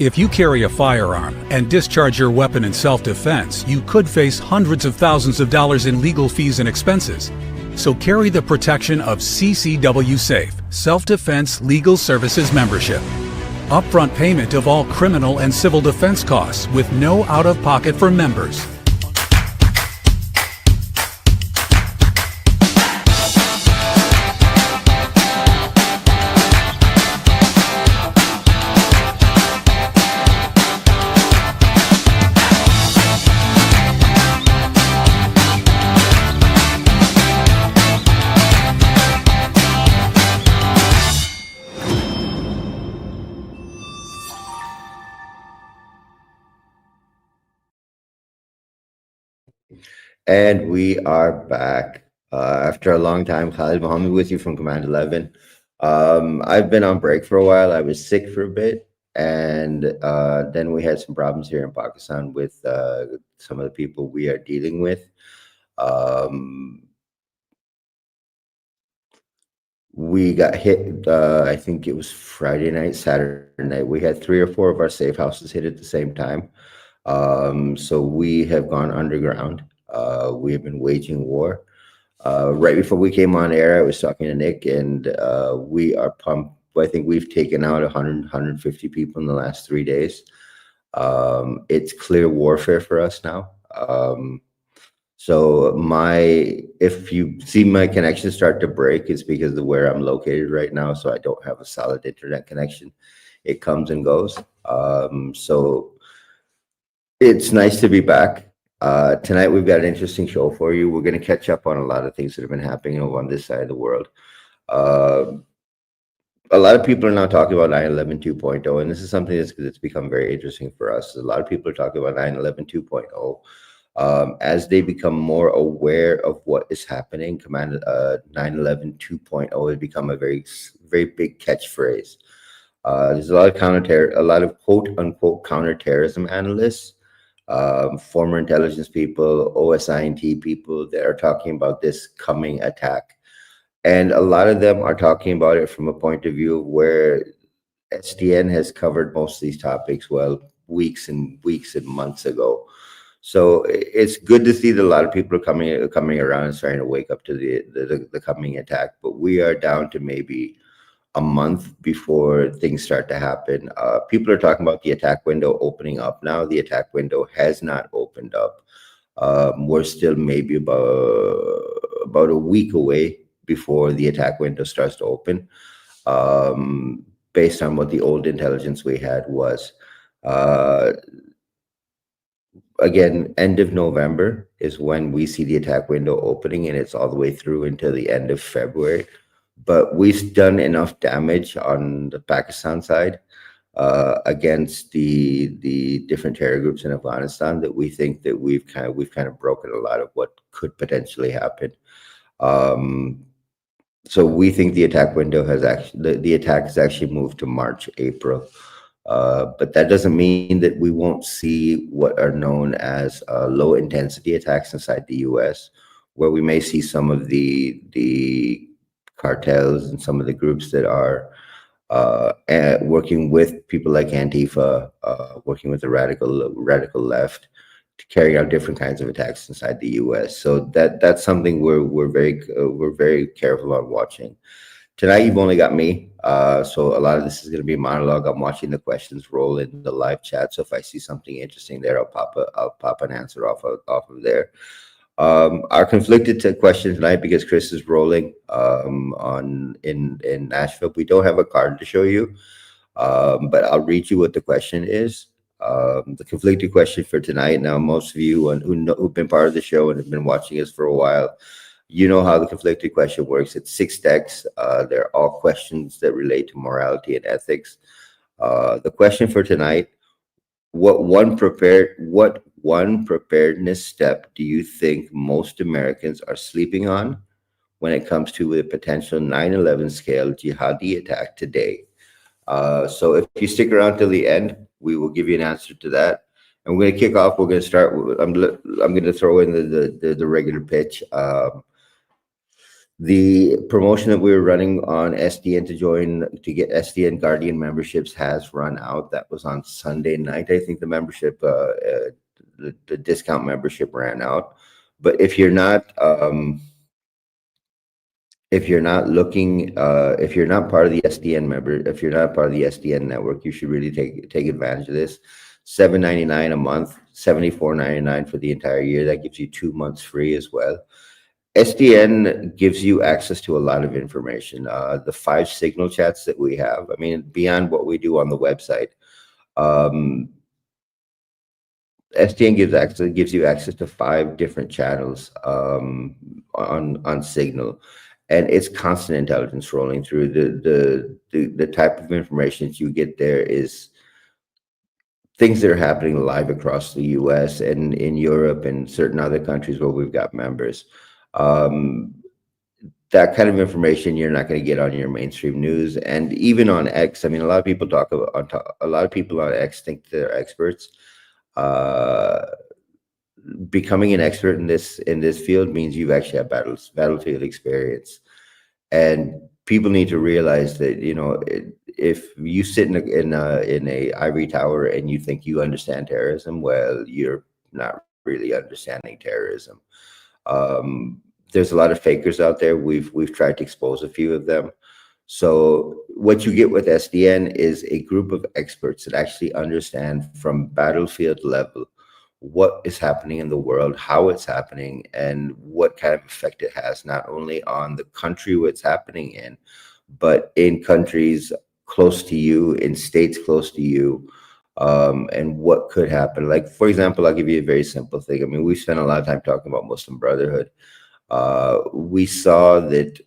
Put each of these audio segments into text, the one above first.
If you carry a firearm and discharge your weapon in self-defense, you could face hundreds of thousands of dollars in legal fees and expenses. So carry the protection of CCW Safe, Self-Defense Legal Services membership. Upfront payment of all criminal and civil defense costs with no out-of-pocket for members. And we are back after a long time. Khalid Mohammed with you from Command 11. I've been on break for a while. I was sick for a bit, and then we had some problems here in Pakistan with some of the people we are dealing with. We got hit, I think it was Friday night, Saturday night. We had 3 or 4 of our safe houses hit at the same time. So we have gone underground. We have been waging war. Right before we came on air, I was talking to Nick, and we are pumped. I think we've taken out 100, 150 people in the last 3 days. It's clear warfare for us now. So if you see my connection start to break, it's because of where I'm located right now. So I don't have a solid internet connection. It comes and goes. So it's nice to be back. Tonight, we've got an interesting show for you. We're going to catch up on a lot of things that have been happening over on this side of the world. A lot of people are now talking about 9/11 2.0, and this is something that's become very interesting for us. A lot of people are talking about 9/11 2.0. As they become more aware of what is happening, 9/11 2.0 has become a very, very big catchphrase. There's a lot of quote unquote counterterrorism analysts, former intelligence people, OSINT people that are talking about this coming attack. And a lot of them are talking about it from a point of view where SDN has covered most of these topics, weeks and months ago. So it's good to see that a lot of people are coming around and starting to wake up to the coming attack. But we are down to maybe a month before things start to happen. People are talking about the attack window opening up now. The attack window has not opened up. We're still maybe about a week away before the attack window starts to open, based on what the old intelligence we had was. Again, end of November is when we see the attack window opening, and it's all the way through until the end of February. But we've done enough damage on the Pakistan side against the different terror groups in Afghanistan that we think that we've kind of broken a lot of what could potentially happen. So we think the attack window has the attack has actually moved to March, April. But that doesn't mean that we won't see what are known as low intensity attacks inside the US, where we may see some of the cartels and some of the groups that are working with people like Antifa, working with the radical left, to carry out different kinds of attacks inside the US. So that's something we're very careful on watching. Tonight, you've only got me, so a lot of this is going to be monologue. I'm watching the questions roll in the live chat, so if I see something interesting there, I'll pop an answer off of there. Our conflicted question tonight, because Chris is rolling in Nashville. We don't have a card to show you, but I'll read you what the question is. The conflicted question for tonight. Now, most of you who've been part of the show and have been watching us for a while, you know how the conflicted question works. It's 6 decks. They're all questions that relate to morality and ethics. The question for tonight: What one preparedness step do you think most Americans are sleeping on when it comes to a potential 9/11 scale jihadi attack today? So if you stick around till the end, we will give you an answer to that. And we're going to kick off. We're going to start. I'm going to throw in the regular pitch. The promotion that we were running on SDN to get SDN Guardian memberships has run out. That was on Sunday night. I think the membership, the discount membership ran out. But if you're not looking, if you're not part of the SDN member, if you're not part of the SDN network, you should really take advantage of this. $7.99 a month, $74.99 for the entire year. That gives you 2 months free as well. SDN gives you access to a lot of information. The 5 signal chats that we have, I mean, beyond what we do on the website, SDN gives you access to 5 different channels on Signal, and it's constant intelligence rolling through. The type of information that you get there is things that are happening live across the US and in Europe and certain other countries where we've got members. That kind of information you're not going to get on your mainstream news, and even on X. I mean, a lot of people on X think they're experts. Becoming an expert in this field means you've actually had battlefield experience, and people need to realize that, you know, if you sit in a ivory tower and you think you understand terrorism, well, you're not really understanding terrorism. There's a lot of fakers out there. We've tried to expose a few of them. So what you get with SDN is a group of experts that actually understand from battlefield level what is happening in the world, how it's happening, and what kind of effect it has, not only on the country where it's happening in, but in countries close to you, in states close to you, and what could happen. Like, for example, I'll give you a very simple thing. I mean, we spent a lot of time talking about Muslim Brotherhood. We saw that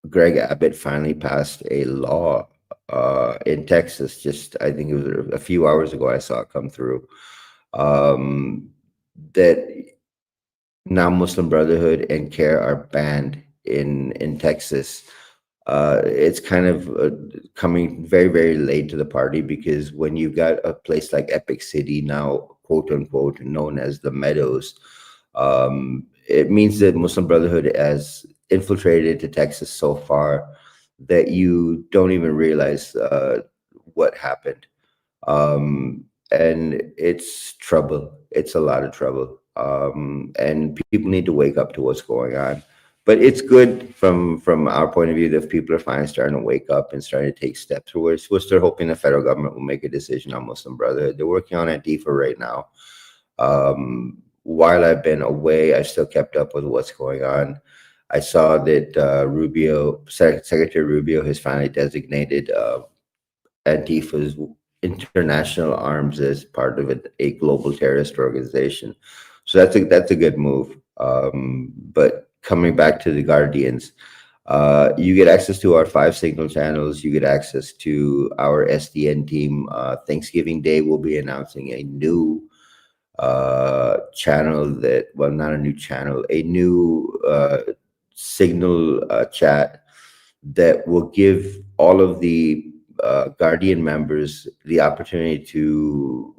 Greg Abbott finally passed a law in Texas. Just, I think it was a few hours ago, I saw it come through, that now Muslim Brotherhood and CARE are banned in Texas. It's kind of coming very, very late to the party, because when you've got a place like Epic City now, quote unquote, known as the Meadows, it means that Muslim Brotherhood has infiltrated to Texas so far that you don't even realize what happened. And it's trouble. It's a lot of trouble. And people need to wake up to what's going on. But it's good from our point of view that people are finally starting to wake up and starting to take steps towards. We're still hoping the federal government will make a decision on Muslim Brotherhood. They're working on Antifa right now. While I've been away, I've still kept up with what's going on. I saw that Secretary Rubio has finally designated Antifa's international arms as part of a global terrorist organization. So that's a good move. But coming back to the Guardians, you get access to our 5 signal channels. You get access to our SDN team. Thanksgiving Day, we'll be announcing a new channel not a new channel, a new signal chat that will give all of the Guardian members the opportunity to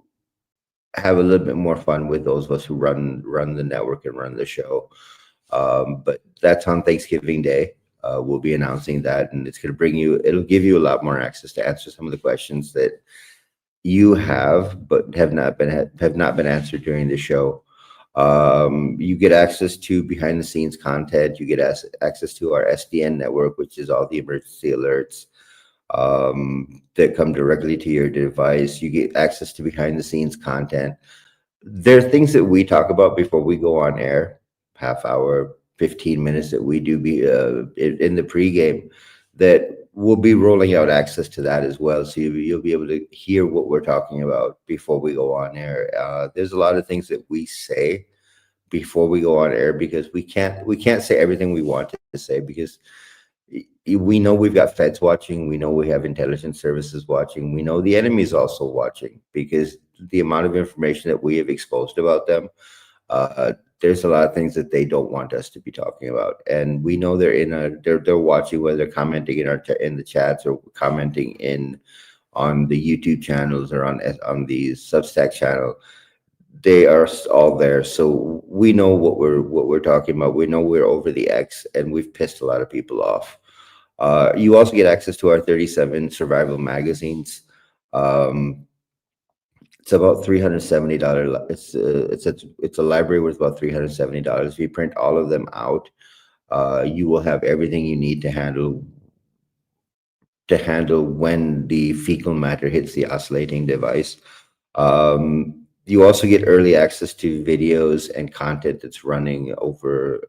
have a little bit more fun with those of us who run the network and run the show. But that's on Thanksgiving Day. We'll be announcing that, and it'll give you a lot more access to answer some of the questions that you have but have not been answered during the show. You get access to behind the scenes content. You get access to our SDN network, which is all the emergency alerts that come directly to your device. You get access to behind the scenes content. There are things that we talk about before we go on air, half hour, 15 minutes, that we do in the pregame, that we'll be rolling out access to that as well. So you'll be able to hear what we're talking about before we go on air. There's a lot of things that we say before we go on air, because we can't say everything we want to say, because we know we've got feds watching. We know we have intelligence services watching. We know the enemy is also watching, because the amount of information that we have exposed about them, there's a lot of things that they don't want us to be talking about, and we know they're watching, whether they're commenting in the chats or commenting on the YouTube channels or on the Substack channel. they are all there. So we know what we're talking about. We know we're over the X, and we've pissed a lot of people off. You also get access to our 37 survival magazines. Um, it's about $370. It's a library worth about $370. If you print all of them out, you will have everything you need to handle when the fecal matter hits the oscillating device. You also get early access to videos and content that's running over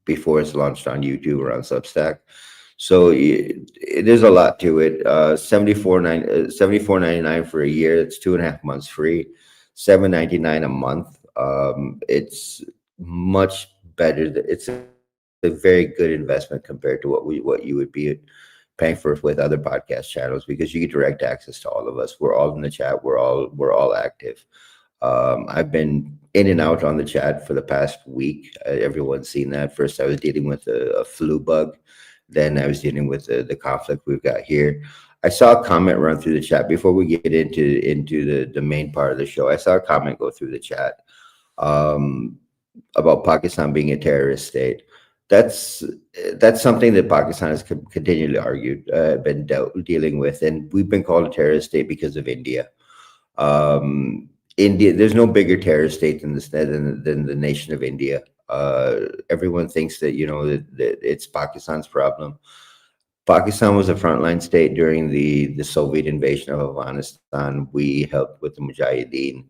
before it's launched on YouTube or on Substack. So there's a lot to it. 74.99 for a year. It's 2.5 months free. 7.99 a month. It's much better. It's a very good investment compared to what you would be paying for with other podcast channels, because you get direct access to all of us. We're all in the chat. We're all active. I've been in and out on the chat for the past week. Everyone's seen that. First, I was dealing with a flu bug. Then I was dealing with the conflict we've got here. I saw a comment run through the chat before we get into the main part of the show. I saw a comment go through the chat um, about Pakistan being a terrorist state. That's that's something that Pakistan has continually argued, dealing with, and we've been called a terrorist state because of India. India, there's no bigger terrorist state than the nation of India. Everyone thinks that that it's Pakistan's problem. Pakistan was a frontline state during the Soviet invasion of Afghanistan. We helped with the Mujahideen.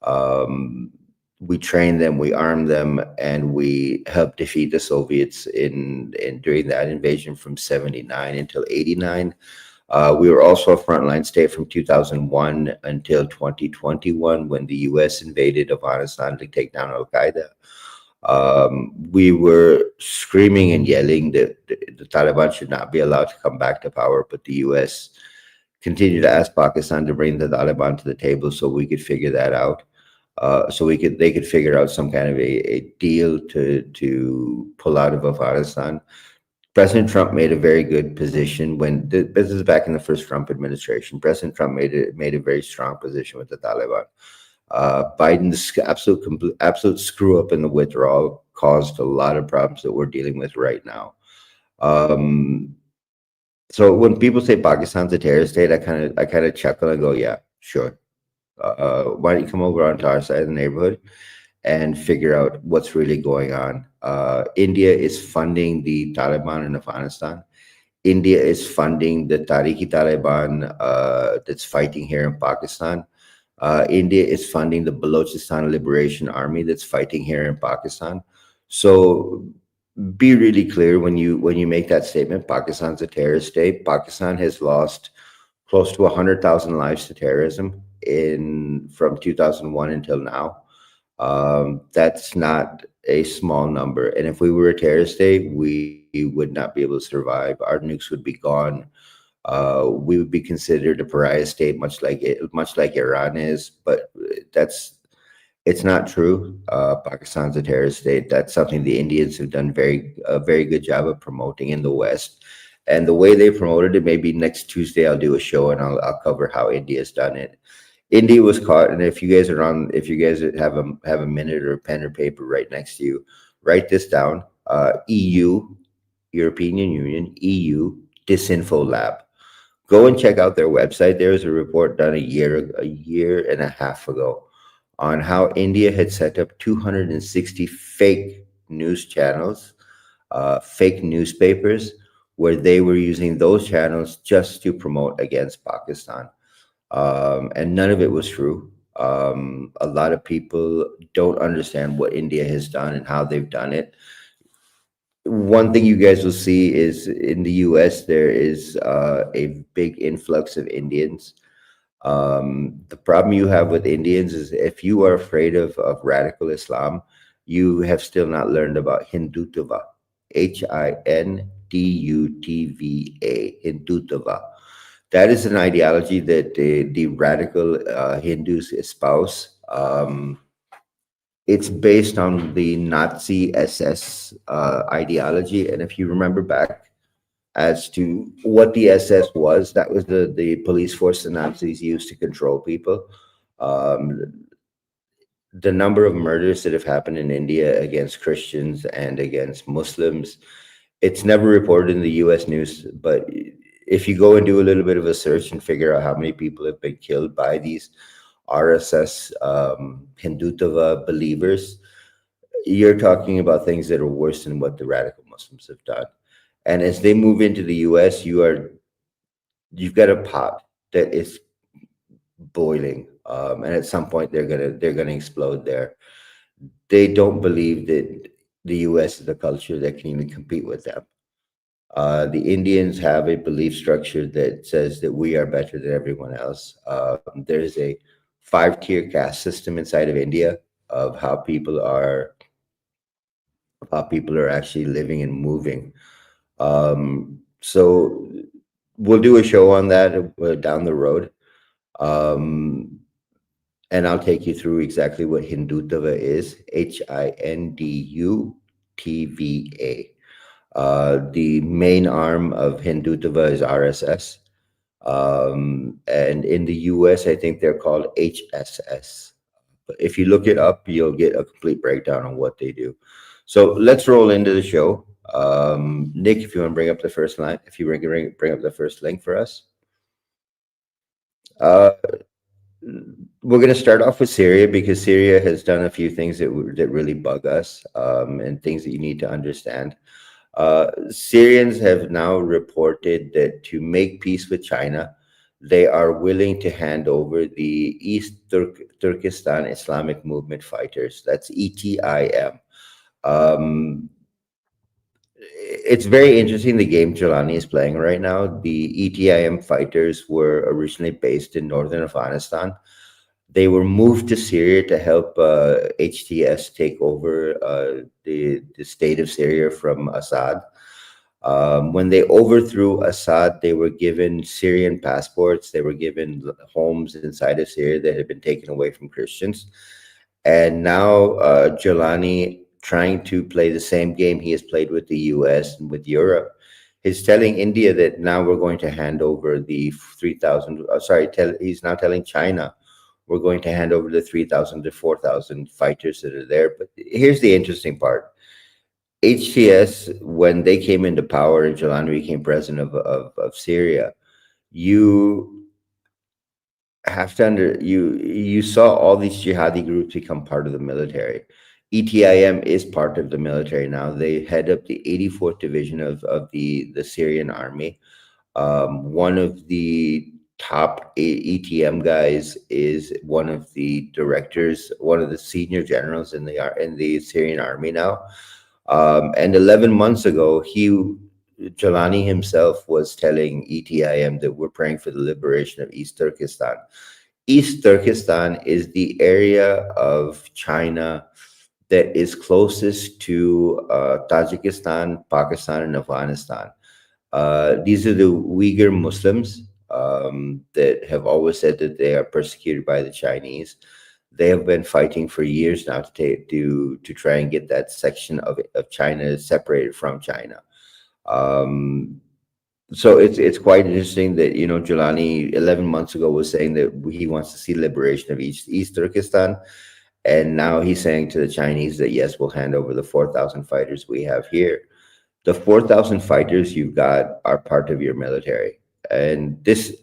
Um, we trained them, we armed them, and we helped defeat the Soviets in during that invasion from 79 until 89. We were also a frontline state from 2001 until 2021, when the U.S. invaded Afghanistan to take down Al Qaeda. We were screaming and yelling that the Taliban should not be allowed to come back to power, but the U.S. continued to ask Pakistan to bring the Taliban to the table so we could figure that out. So they could figure out some kind of a deal to pull out of Afghanistan. President Trump made a very good position this is back in the first Trump administration. President Trump made a very strong position with the Taliban. Biden's absolute screw up in the withdrawal caused a lot of problems that we're dealing with right now. Um, so when people say Pakistan's a terrorist state, I kind of chuckle and go, yeah, sure. Why don't you come over onto our side of the neighborhood and figure out what's really going on? India is funding the Taliban in Afghanistan. India is funding the Tariqi Taliban that's fighting here in Pakistan. India is funding the Balochistan Liberation Army that's fighting here in Pakistan. So be really clear when you make that statement. Pakistan's a terrorist state. Pakistan has lost close to 100,000 lives to terrorism from 2001 until now. That's not a small number. And if we were a terrorist state, we would not be able to survive. Our nukes would be gone. We would be considered a pariah state, much like Iran is. But it's not true. Pakistan's a terrorist state. That's something the Indians have done a very good job of promoting in the West. And the way they promoted it, maybe next Tuesday I'll do a show and I'll cover how India's done it. India was caught, and if you guys have a minute or a pen or paper right next to you, write this down. EU, European Union, EU Disinfo Lab. Go and check out their website. There was a report done a year and a half ago on how India had set up 260 fake news channels, fake newspapers, where they were using those channels just to promote against Pakistan. And none of it was true. A lot of people don't understand what India has done and how they've done it. One thing you guys will see is in the US, there is a big influx of Indians. The problem you have with Indians is if you are afraid of radical Islam, you have still not learned about Hindutva, Hindutva, Hindutva. That is an ideology that the radical Hindus espouse. It's based on the Nazi SS ideology. And if you remember back as to what the SS was, that was the police force the Nazis used to control people. the number of murders that have happened in India against Christians and against Muslims, it's never reported in the US news, but if you go and do a little bit of a search and figure out how many people have been killed by these RSS Hindutva believers, you're talking about things that are worse than what the radical Muslims have done. And as they move into the US, you've got a pot that is boiling, and at some point they're gonna explode there. They don't believe that the US is a culture that can even compete with them. The Indians have a belief structure that says that we are better than everyone else. There is a 5-tier caste system inside of India of how people are actually living and moving. So we'll do a show on that down the road. And I'll take you through exactly what Hindutva is. Hindutva. The main arm of Hindutva is RSS. And in the US, I think they're called HSS. But if you look it up, you'll get a complete breakdown on what they do. So let's roll into the show. Nick, if you want to bring up the first line, if you bring up the first link for us. We're going to start off with Syria because Syria has done a few things that really bug us, and things that you need to understand. Syrians have now reported that to make peace with China, they are willing to hand over the East Turkestan Islamic Movement fighters. That's ETIM. It's very interesting the game Jelani is playing right now. The ETIM fighters were originally based in northern Afghanistan. They were moved to Syria to help HTS take over the state of Syria from Assad. When they overthrew Assad, they were given Syrian passports. They were given homes inside of Syria that had been taken away from Christians. And now Jelani, trying to play the same game he has played with the US and with Europe, is telling India that now we're going to hand over the 3,000, he's now telling China we're going to hand over the 3,000 to 4,000 fighters that are there. But here's the interesting part. HTS, when they came into power and Jelani became president of Syria, you have to you saw all these jihadi groups become part of the military. ETIM is part of the military now. They head up the 84th division of the Syrian army. One of the top ETM guys is one of the directors, one of the senior generals in the Syrian army now. And 11 months ago, Jelani himself was telling ETIM that we're praying for the liberation of East Turkestan. East Turkestan is the area of China that is closest to Tajikistan, Pakistan, and Afghanistan. These are the Uyghur Muslims that have always said that they are persecuted by the Chinese. They have been fighting for years now to try and get that section of China separated from China. So it's quite interesting that, Jelani 11 months ago was saying that he wants to see liberation of East Turkestan. And now he's saying to the Chinese that, yes, we'll hand over the 4,000 fighters we have here. The 4,000 fighters you've got are part of your military. And this,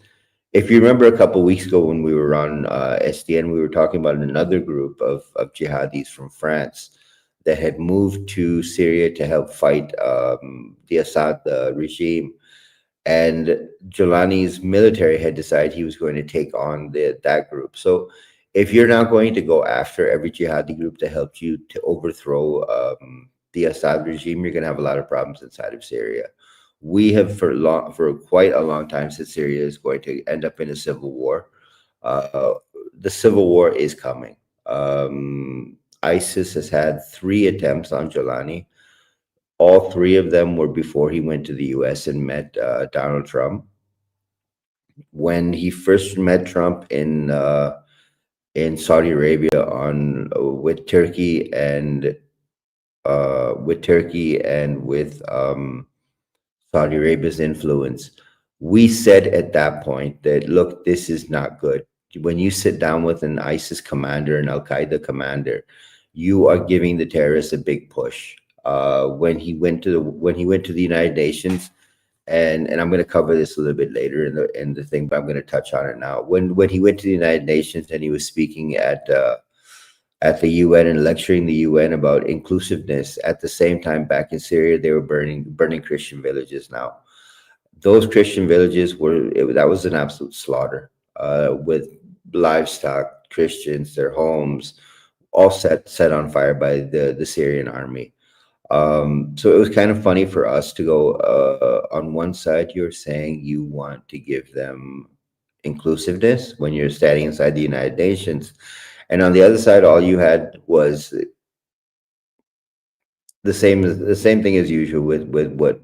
if you remember a couple of weeks ago when we were on SDN, we were talking about another group of jihadis from France that had moved to Syria to help fight the Assad regime. And Jelani's military had decided he was going to take on that group. So if you're not going to go after every jihadi group that helped you to overthrow the Assad regime, you're going to have a lot of problems inside of Syria. We have for quite a long time said Syria is going to end up in a civil war. The civil war is coming. ISIS has had 3 attempts on Jelani. All 3 of them were before he went to the US and met Donald Trump. When he first met Trump in Saudi Arabia with Turkey and with Saudi Arabia's influence, we said at that point that, look, this is not good. when you sit down with an ISIS commander, an Al Qaeda commander, you are giving the terrorists a big push. When he went to the United Nations, and I'm going to cover this a little bit later in the thing, but I'm going to touch on it now. When he went to the United Nations and he was speaking at the UN and lecturing the UN about inclusiveness, at the same time back in Syria they were burning Christian villages. Now those Christian villages that was an absolute slaughter, with livestock, Christians, their homes, all set on fire by the Syrian army. So it was kind of funny for us to go, on one side, you're saying you want to give them inclusiveness when you're standing inside the United Nations. And on the other side, all you had was the same thing as usual with what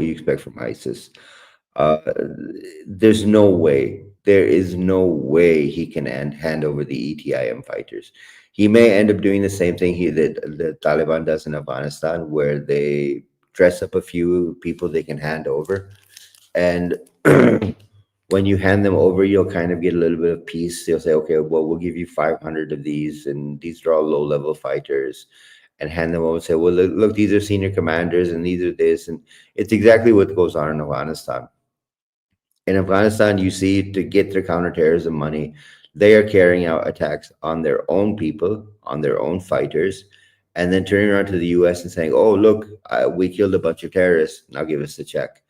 you expect from ISIS. Uh, there is no way he can hand over the ETIM fighters. He may end up doing the same thing that the Taliban does in Afghanistan, where they dress up a few people they can hand over, and when you hand them over, you'll kind of get a little bit of peace. They'll say, okay, well, we'll give you 500 of these, and these are all low-level fighters, and hand them over and say, well, look, these are senior commanders, and these are this, and it's exactly what goes on in Afghanistan. In Afghanistan, you see, to get their counterterrorism money, they are carrying out attacks on their own people, on their own fighters, and then turning around to the US and saying, oh, look, we killed a bunch of terrorists. Now give us the check.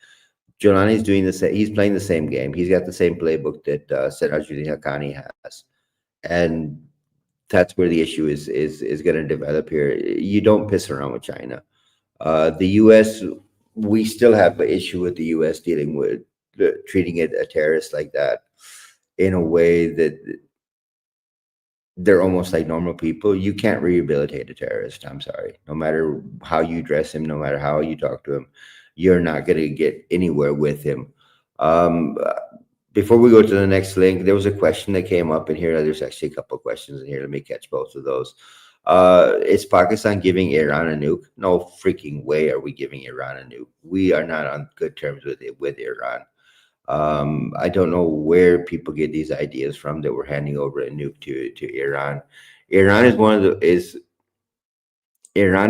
Jolani's doing the same. He's playing the same game. He's got the same playbook that Sirajuddin Haqqani has. And that's where the issue is going to develop here. You don't piss around with China. The US, we still have an issue with the US dealing with treating it a terrorist like that, in a way that they're almost like normal people. You can't rehabilitate a terrorist. I'm sorry. No matter how you dress him, no matter how you talk to him, you're not going to get anywhere with him. Before we go to the next link, there was a question that came up in here. There's actually a couple of questions in here. Let me catch both of those. Is Pakistan giving Iran a nuke? No freaking way are we giving Iran a nuke. We are not on good terms with Iran. I don't know where people get these ideas from that we're handing over a nuke to Iran. Iran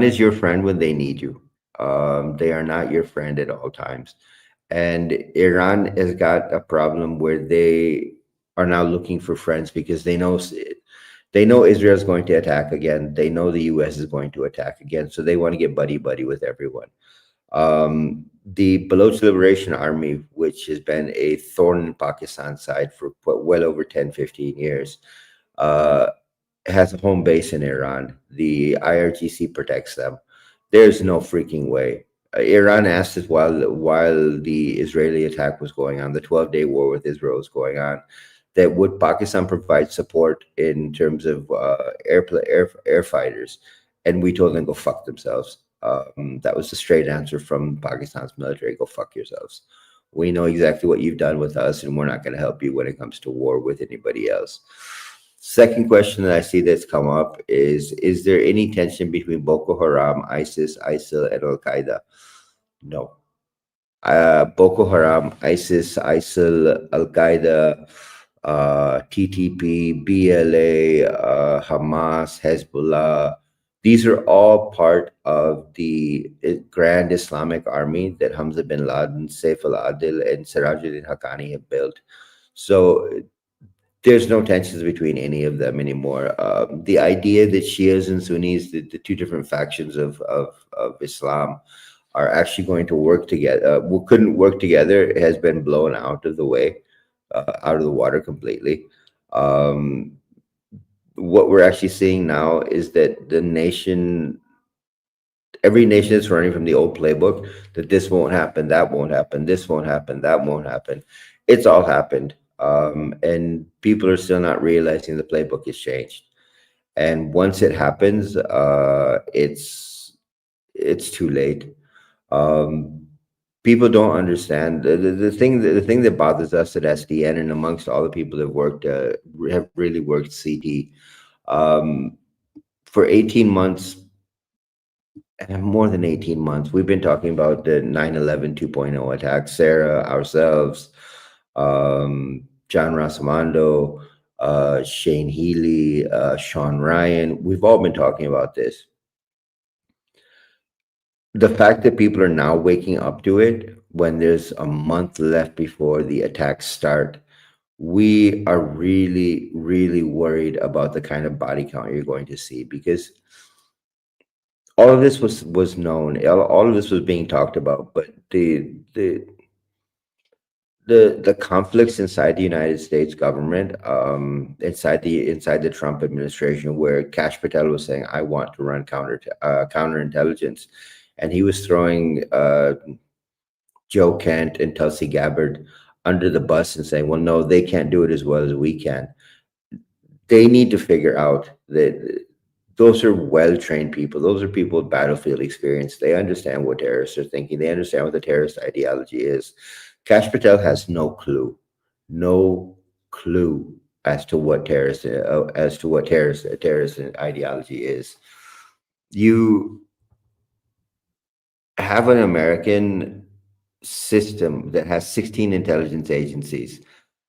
is your friend when they need you. They are not your friend at all times. And Iran has got a problem where they are now looking for friends because they know Israel is going to attack again. They know the US is going to attack again. So they want to get buddy with everyone. The Baloch Liberation Army, which has been a thorn in Pakistan's side for well over 10, 15 years, has a home base in Iran. The IRGC protects them. There's no freaking way. Iran asked us while the Israeli attack was going on, the 12-day war with Israel was going on, that would Pakistan provide support in terms of air fighters, and we told them go fuck themselves. That was the straight answer from Pakistan's military: go fuck yourselves. We know exactly what you've done with us, and we're not going to help you when it comes to war with anybody else. Second question that I see that's come up is there any tension between Boko Haram, ISIS, ISIL, and Al-Qaeda? No. Boko Haram, ISIS, ISIL, Al-Qaeda, TTP, BLA, Hamas, Hezbollah, these are all part of the grand Islamic army that Hamza bin Laden, Saif al-Adil, and Sirajuddin Haqqani have built. So there's no tensions between any of them anymore. The idea that Shias and Sunnis, the two different factions of Islam, are actually going to work together, couldn't work together, has been blown out of the way, out of the water completely. What we're actually seeing now is that every nation is running from the old playbook, that this won't happen, that won't happen, this won't happen, that won't happen. It's all happened. And people are still not realizing the playbook has changed. And once it happens, it's too late. People don't understand the thing that bothers us at SDN and amongst all the people that have really worked CT for 18 months, and more than 18 months, we've been talking about the 9/11 2.0 attack. Sarah, ourselves, John Rosamando, Shane Healy, Sean Ryan. We've all been talking about this. The fact that people are now waking up to it when there's a month left before the attacks start, we are really, really worried about the kind of body count you're going to see, because all of this was known, all of this was being talked about, but the conflicts inside the United States government, inside the Trump administration, where Kash Patel was saying, "I want to run counterintelligence," and he was throwing Joe Kent and Tulsi Gabbard under the bus and saying, "Well, no, they can't do it as well as we can." They need to figure out that those are well-trained people. Those are people with battlefield experience. They understand what terrorists are thinking. They understand what the terrorist ideology is. Kash Patel has no clue as to what terrorist ideology is. You have an American system that has 16 intelligence agencies,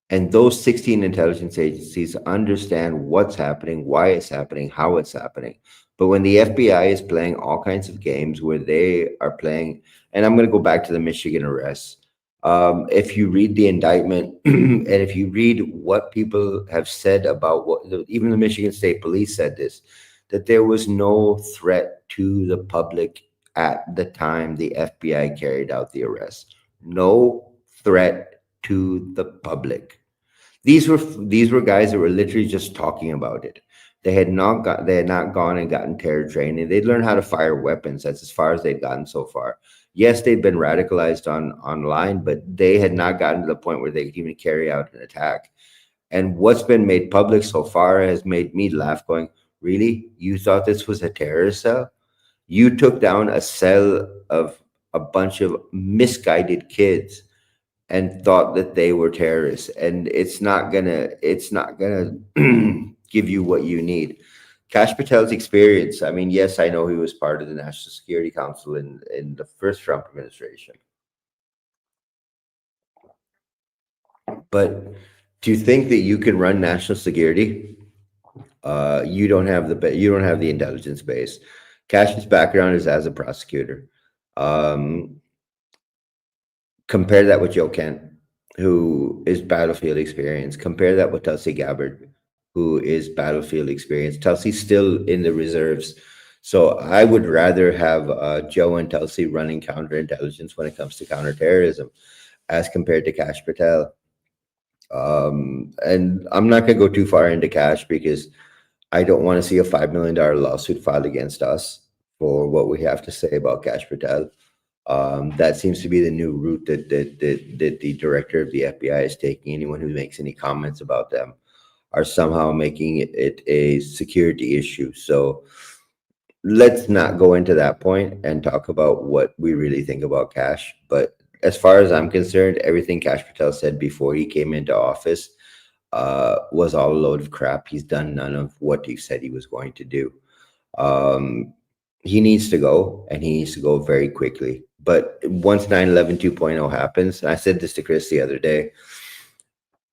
and those 16 intelligence agencies understand what's happening, why it's happening, how it's happening. But when the FBI is playing all kinds of games where they are playing, and I'm going to go back to the Michigan arrests. If you read the indictment and if you read what people have said about even the Michigan State Police said this, that there was no threat to the public at the time the FBI carried out the arrest. No threat to the public. These were guys that were literally just talking about it. They had not gone and gotten terror training. They'd learned how to fire weapons. That's as far as they'd gotten so far. Yes, they'd been radicalized online, but they had not gotten to the point where they could even carry out an attack. And what's been made public so far has made me laugh, going, "Really? You thought this was a terrorist cell? You took down a cell of a bunch of misguided kids and thought that they were terrorists, and it's not gonna give you what you need." Kash Patel's experience, I mean, yes, I know he was part of the National Security Council in the first Trump administration, but do you think that you can run national security? You don't have the intelligence base. Kash's background is as a prosecutor. Um, Compare that with Joe Kent, who is battlefield experience. Compare that with Tulsi Gabbard, who is battlefield experience. Tulsi's still in the reserves. So I would rather have Joe and Tulsi running counterintelligence when it comes to counterterrorism as compared to Kash Patel. And I'm not going to go too far into Kash because I don't want to see a $5 million lawsuit filed against us for what we have to say about Kash Patel. That seems to be the new route that the director of the FBI is taking. Anyone who makes any comments about them are somehow making it a security issue. So let's not go into that point and talk about what we really think about Kash. But as far as I'm concerned, everything Kash Patel said before he came into office was all a load of crap. He's done none of what he said he was going to do. He needs to go, and he needs to go very quickly. But once 9/11 2.0 happens, and I said this to Chris the other day,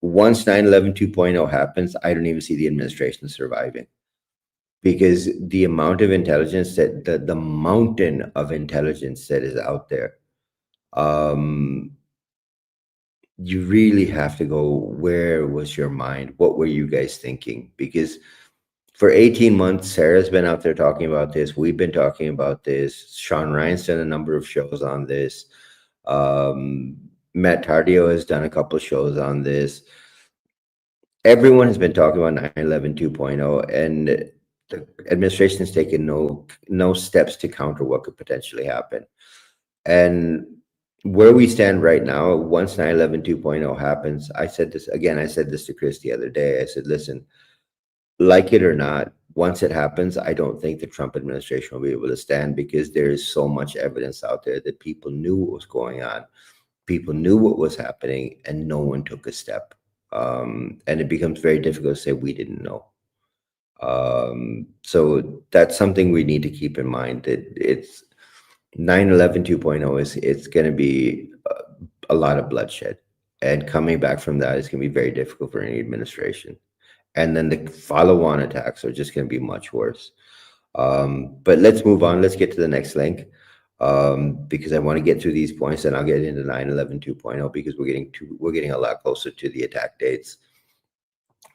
once 9/11 2.0 happens, I don't even see the administration surviving, because the amount of intelligence the mountain of intelligence that is out there, you really have to go, where was your mind? What were you guys thinking? Because for 18 months, Sarah's been out there talking about this. We've been talking about this. Sean Ryan's done a number of shows on this. Matt Tardio has done a couple of shows on this. Everyone has been talking about 9/11 2.0, and the administration has taken no steps to counter what could potentially happen. And where we stand right now, once 9/11 2.0 happens, I said this to Chris the other day. I said, listen, like it or not, once it happens, I don't think the Trump administration will be able to stand, because there is so much evidence out there that people knew what was going on. People knew what was happening, and no one took a step. And it becomes very difficult to say we didn't know. So that's something we need to keep in mind, that it's 9/11 2.0 it's going to be a lot of bloodshed. And coming back from that is going to be very difficult for any administration. and then the follow-on attacks are just going to be much worse. But let's move on. Let's get to the next link, because I want to get through these points, and I'll get into 9/11 2.0 because we're getting a lot closer to the attack dates.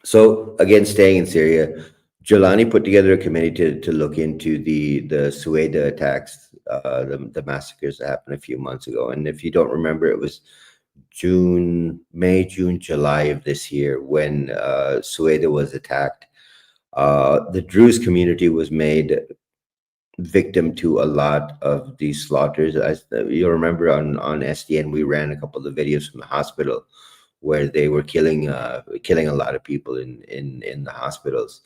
So again, staying in Syria, Jelani put together a committee to look into the Sueda attacks, the massacres that happened a few months ago. And if you don't remember, it was May, June, July of this year when Sueda was attacked. The Druze community was made victim to a lot of these slaughters. As you'll remember on SDN, we ran a couple of videos from the hospital where they were killing a lot of people in the hospitals.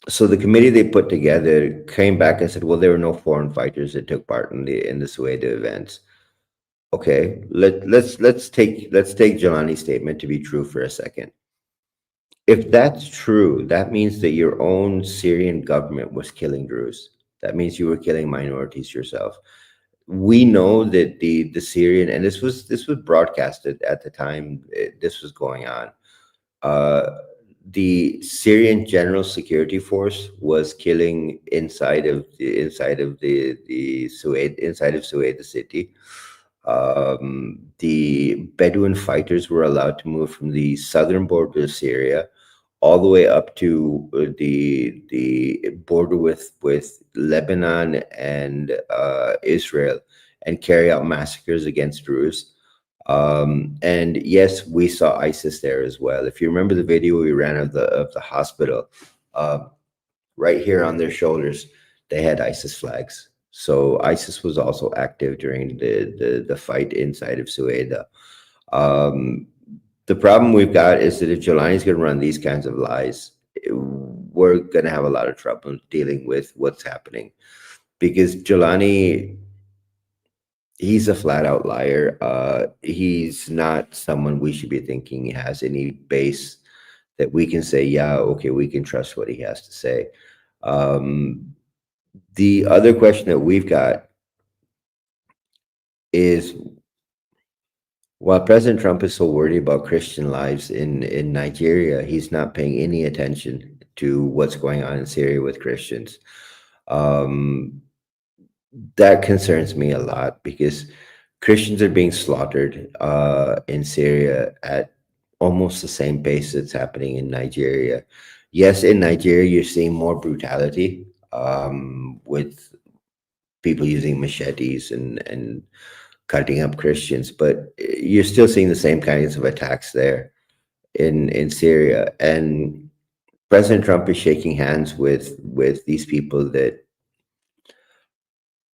So the committee they put together came back and said, well, there were no foreign fighters that took part in the Sueda events. Okay, let's take Jelani's statement to be true for a second. If that's true, that means that your own Syrian government was killing Druze. That means you were killing minorities yourself. We know that the Syrian, and this was broadcasted at the time this was going on. The Syrian General Security Force was killing inside of the Sueda, inside of Sueda city. The Bedouin fighters were allowed to move from the southern border of Syria all the way up to the border with Lebanon and Israel, and carry out massacres against Druze. And yes, we saw ISIS there as well. If you remember the video we ran of the hospital, right here on their shoulders, they had ISIS flags. So ISIS was also active during the fight inside of Sueda. The problem we've got is that if Jelani's going to run these kinds of lies, we're going to have a lot of trouble dealing with what's happening, because Jelani, he's a flat out liar. He's not someone we should be thinking has any base that we can say, yeah, okay, we can trust what he has to say. The other question that we've got is, while President Trump is so worried about Christian lives in Nigeria, he's not paying any attention to what's going on in Syria with Christians. That concerns me a lot, because Christians are being slaughtered in Syria at almost the same pace that's happening in Nigeria. Yes, in Nigeria, you're seeing more brutality with people using machetes and cutting up Christians, but you're still seeing the same kinds of attacks there in Syria. And President Trump is shaking hands with these people that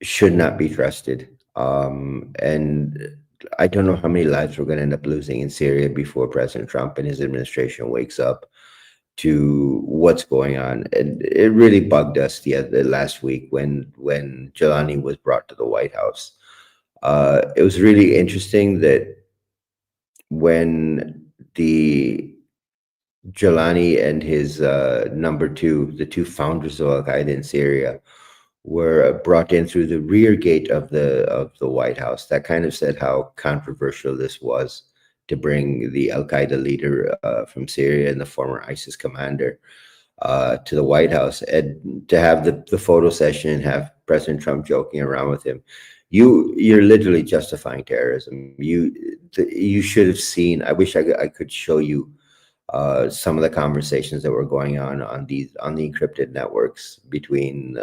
should not be trusted. And I don't know how many lives we're going to end up losing in Syria before President Trump and his administration wakes up to what's going on. And it really bugged us the last week when Jelani was brought to the White House. It was really interesting that when the Jelani and his number two, the two founders of Al-Qaeda in Syria, were brought in through the rear gate of the White House, that kind of said how controversial this was, to bring the Al-Qaeda leader from Syria and the former ISIS commander to the White House, and to have the photo session and have President Trump joking around with him. You're literally justifying terrorism. You should have seen. I wish I could show you some of the conversations that were going on the encrypted networks between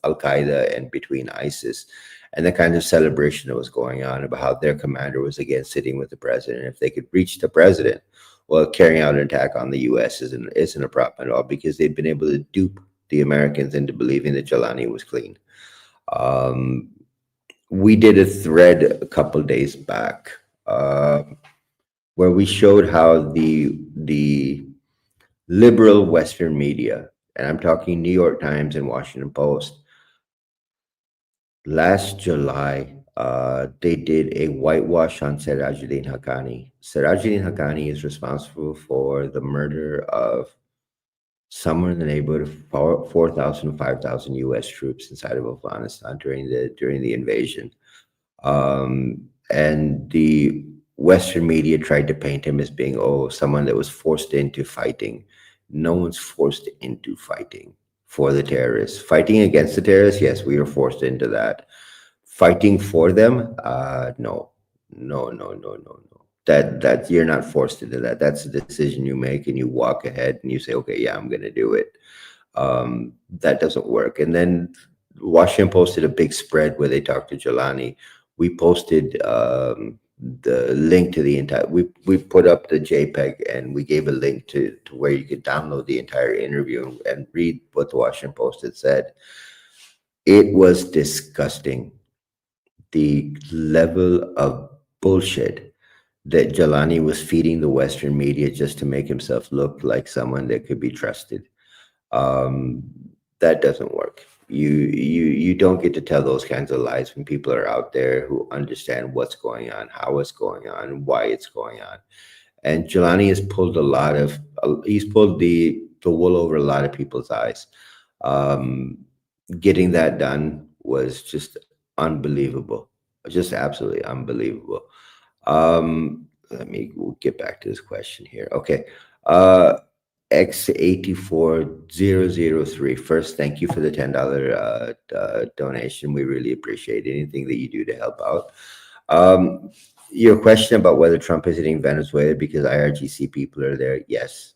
Al-Qaeda and between ISIS, and the kind of celebration that was going on about how their commander was again sitting with the president. If they could reach the president, well, carrying out an attack on the U.S. isn't a problem at all, because they've been able to dupe the Americans into believing that Jelani was clean. We did a thread a couple days back where we showed how the liberal Western media, and I'm talking New York Times and Washington Post, last July, they did a whitewash on Sirajuddin Haqqani. Sirajuddin Haqqani is responsible for the murder of somewhere in the neighborhood of 4,000, 5,000 U.S. troops inside of Afghanistan during the invasion. And Western media tried to paint him as being, oh, someone that was forced into fighting. No one's forced into fighting for the terrorists. Fighting against the terrorists, yes, we were forced into that. Fighting for them, no, no, no, no, no, no. That you're not forced into that. That's a decision you make, and you walk ahead and you say, okay, yeah, I'm gonna do it. That doesn't work. And then Washington posted a big spread where they talked to Jelani. We posted the link to the entire. We put up the JPEG and we gave a link to where you could download the entire interview and read what the Washington Post had said. It was disgusting. The level of bullshit that Jelani was feeding the Western media just to make himself look like someone that could be trusted. um, that doesn't work. You don't get to tell those kinds of lies when people are out there who understand what's going on, how it's going on, and why it's going on. And Jelani has pulled a lot of he's pulled the wool over a lot of people's eyes. Um, Getting that done was just unbelievable, just absolutely unbelievable. Let me get back to this question here. Okay. X84003. First, thank you for the $10 donation. We really appreciate anything that you do to help out. Your question about whether Trump is hitting Venezuela because IRGC people are there, yes.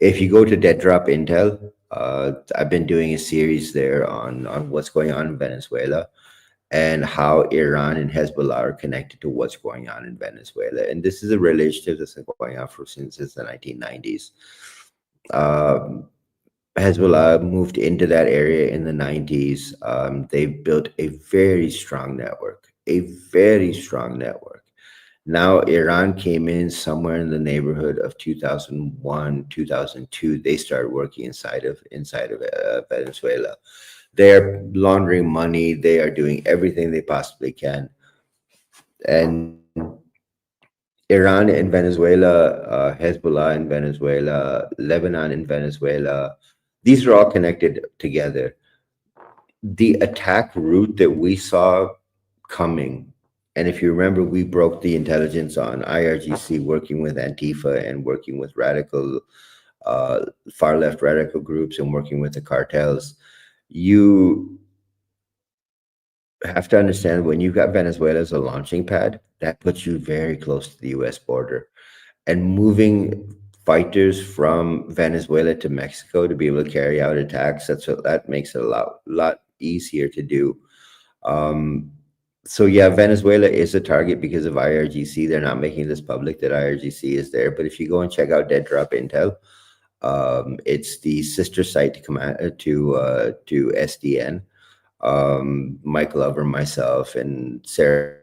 If you go to Dead Drop Intel, I've been doing a series there on what's going on in Venezuela and how Iran and Hezbollah are connected to what's going on in Venezuela. And this is a relationship that's been going on since the 1990s. Hezbollah moved into that area in the 90s. They built a very strong network, a very strong network. Now Iran came in somewhere in the neighborhood of 2001, 2002. They started working inside of Venezuela. They're laundering money. They are doing everything they possibly can. And Iran and Venezuela, Hezbollah in Venezuela, Lebanon in Venezuela, these are all connected together. The attack route that we saw coming, and if you remember, we broke the intelligence on IRGC working with Antifa and working with radical, far left radical groups and working with the cartels. You have to understand when you've got Venezuela as a launching pad, that puts you very close to the US border. And moving fighters from Venezuela to Mexico to be able to carry out attacks, that makes it a lot easier to do. So yeah, Venezuela is a target because of IRGC. They're not making this public that IRGC is there. But if you go and check out Dead Drop Intel, it's the sister site to SDN. Mike Lover, myself, and Sarah,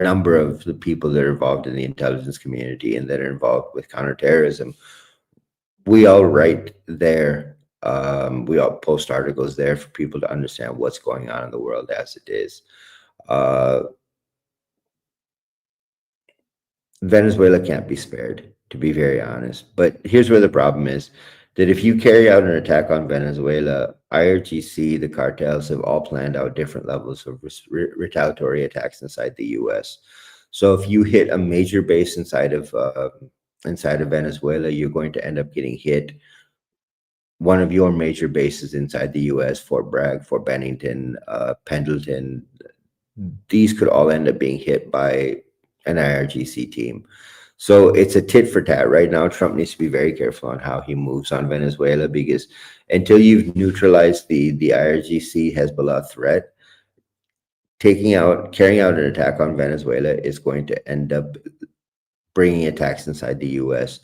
a number of the people that are involved in the intelligence community and that are involved with counterterrorism, we all write there. We all post articles there for people to understand what's going on in the world as it is. Venezuela can't be spared, to be very honest. But here's where the problem is, that if you carry out an attack on Venezuela, IRGC, the cartels have all planned out different levels of retaliatory attacks inside the U.S. So if you hit a major base inside of Venezuela, you're going to end up getting hit. One of your major bases inside the U.S., Fort Bragg, Fort Bennington, Pendleton, these could all end up being hit by an IRGC team. So it's a tit for tat. Right now, Trump needs to be very careful on how he moves on Venezuela, because until you've neutralized the IRGC Hezbollah threat, carrying out an attack on Venezuela is going to end up bringing attacks inside the U.S.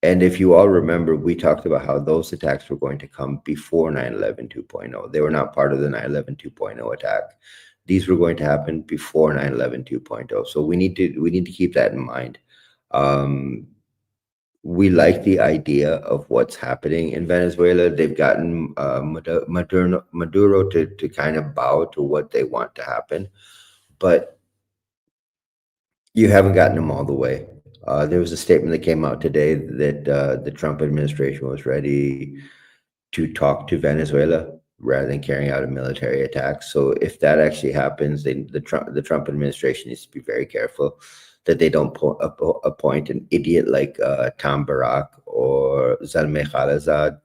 And if you all remember, we talked about how those attacks were going to come before 9/11 2.0. They were not part of the 9/11 2.0 attack. These were going to happen before 9/11 2.0. So we need to keep that in mind. We like the idea of what's happening in Venezuela. They've gotten Maduro to kind of bow to what they want to happen, but you haven't gotten them all the way. There was a statement that came out today that the Trump administration was ready to talk to Venezuela. rather than carrying out a military attack. So if that actually happens, then the Trump administration needs to be very careful that they don't appoint an idiot like Tom Barak or Zalmay Khalilzad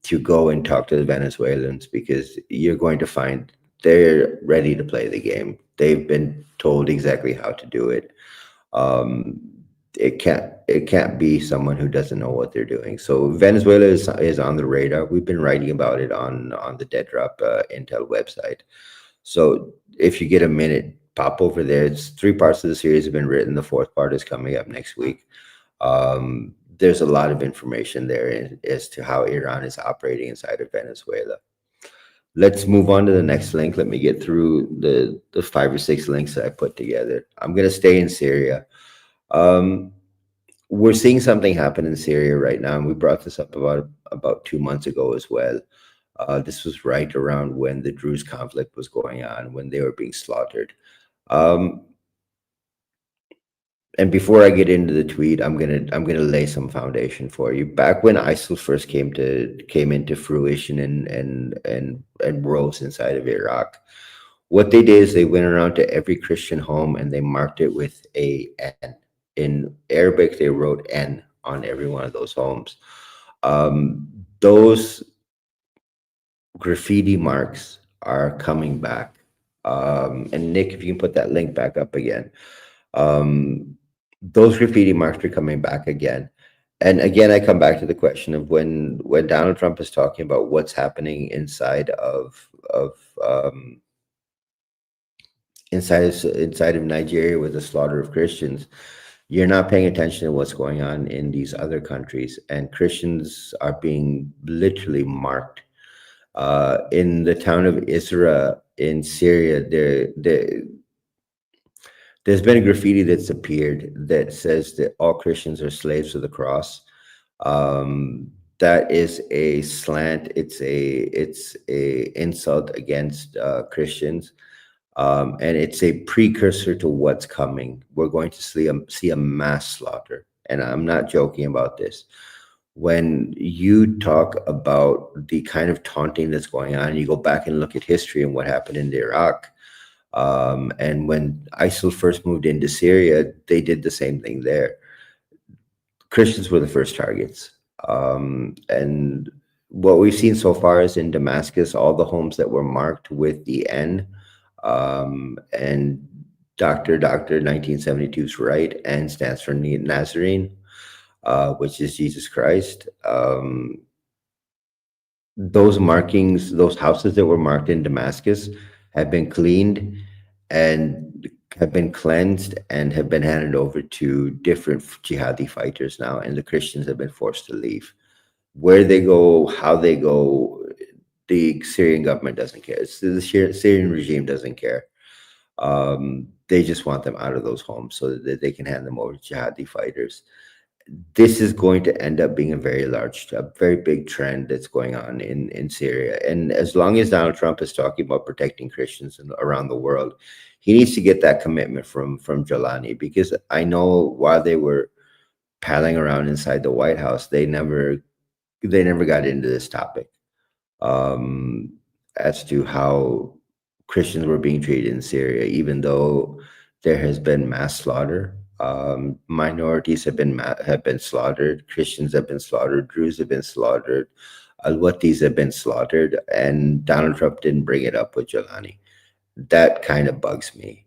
to go and talk to the Venezuelans, because you're going to find they're ready to play the game. They've been told exactly how to do it. Um, it can't be someone who doesn't know what they're doing. So Venezuela is on the radar. We've been writing about it on the Dead Drop Intel website. So if you get a minute, pop over there. It's 3 parts of the series have been written. The 4th part is coming up next week. There's a lot of information there as to how Iran is operating inside of Venezuela. Let's move on to the next link. Let me get through the 5 or 6 links that I put together. I'm going to stay in Syria. We're seeing something happen in Syria right now, and we brought this up about 2 months ago as well. This was right around when the Druze conflict was going on, when they were being slaughtered. And before I get into the tweet, I'm gonna lay some foundation for you. Back when ISIL first came into fruition and rose inside of Iraq, what they did is they went around to every Christian home and they marked it with a N. In Arabic, they wrote N on every one of those homes. Those graffiti marks are coming back. And Nick, if you can put that link back up again. Those graffiti marks are coming back again. And again, I come back to the question of when Donald Trump is talking about what's happening inside of Nigeria with the slaughter of Christians, you're not paying attention to what's going on in these other countries, and Christians are being literally marked. In the town of Isra in Syria, there's been a graffiti that's appeared that says that all Christians are slaves of the cross. That is a slant. It's a insult against Christians. And it's a precursor to what's coming. We're going to see a mass slaughter. And I'm not joking about this. When you talk about the kind of taunting that's going on, you go back and look at history and what happened in Iraq. And when ISIL first moved into Syria, they did the same thing there. Christians were the first targets. And what we've seen so far is in Damascus, all the homes that were marked with the N, and Dr. 1972 is right, and stands for Nazarene, which is Jesus Christ. Those markings, those houses that were marked in Damascus have been cleaned and have been cleansed and have been handed over to different jihadi fighters now, and the Christians have been forced to leave. Where they go, how they go, the Syrian government doesn't care. The Syrian regime doesn't care. They just want them out of those homes so that they can hand them over to jihadi fighters. This is going to end up being a very big trend that's going on in Syria. And as long as Donald Trump is talking about protecting Christians around the world, he needs to get that commitment from Jelani, because I know while they were palling around inside the White House, they never got into this topic as to how Christians were being treated in Syria, even though there has been mass slaughter. Minorities have been slaughtered. Christians have been slaughtered. Druze have been slaughtered. Al-Watis have been slaughtered, and Donald Trump didn't bring it up with Jelani. That kind of bugs me,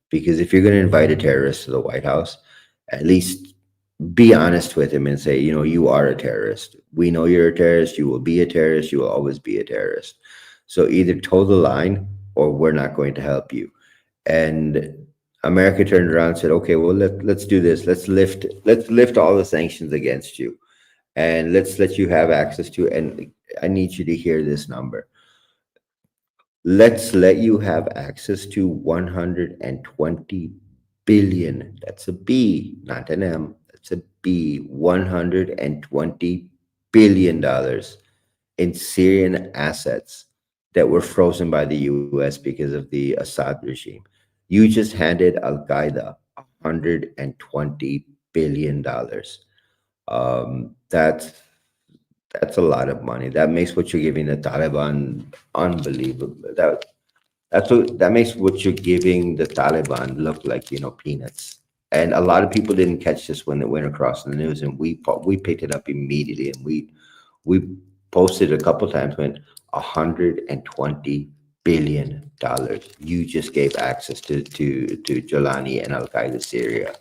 because if you're going to invite a terrorist to the White House, at least be honest with him and say, you are a terrorist. We know you're a terrorist. You will be a terrorist. You will always be a terrorist. So either toe the line or we're not going to help you. And America turned around and said, okay, well, let's do this. Let's lift all the sanctions against you, and let's let you have access to, and I need you to hear this number. Let's let you have access to 120 billion. That's a B, not an M. That's a B. $120 billion in Syrian assets that were frozen by the US because of the Assad regime. You just handed Al Qaeda $120 billion. That's That's a lot of money. That makes what you're giving the Taliban unbelievable. That makes what you're giving the Taliban look like, peanuts. And a lot of people didn't catch this when it went across the news, and we picked it up immediately, and we posted a couple times. Went $120 billion. You just gave access to Jolani and Al Qaeda Syria.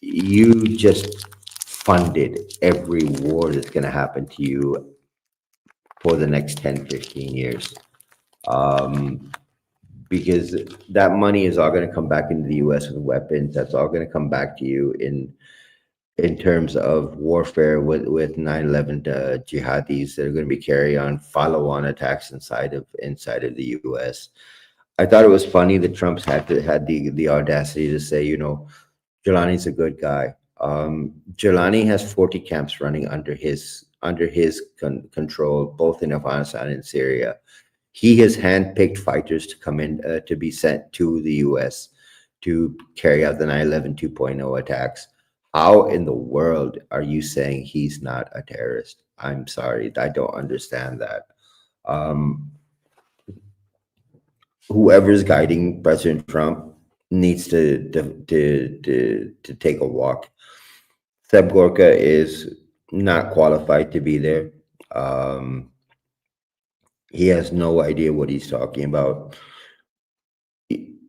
You just funded every war that's going to happen to you for the next 10, 15 years. Because that money is all going to come back into the U.S. with weapons. That's all going to come back to you in terms of warfare with 9/11 jihadis that are going to be carrying on follow-on attacks inside of the U.S. I thought it was funny that Trump's had the audacity to say, Jelani's a good guy. Jelani has 40 camps running under his control, both in Afghanistan and Syria. He has handpicked fighters to come in to be sent to the U.S. to carry out the 9/11 2.0 attacks. How in the world are you saying he's not a terrorist? I'm sorry, I don't understand that. Whoever's guiding President Trump needs to take a walk. Seb Gorka is not qualified to be there. He has no idea what he's talking about.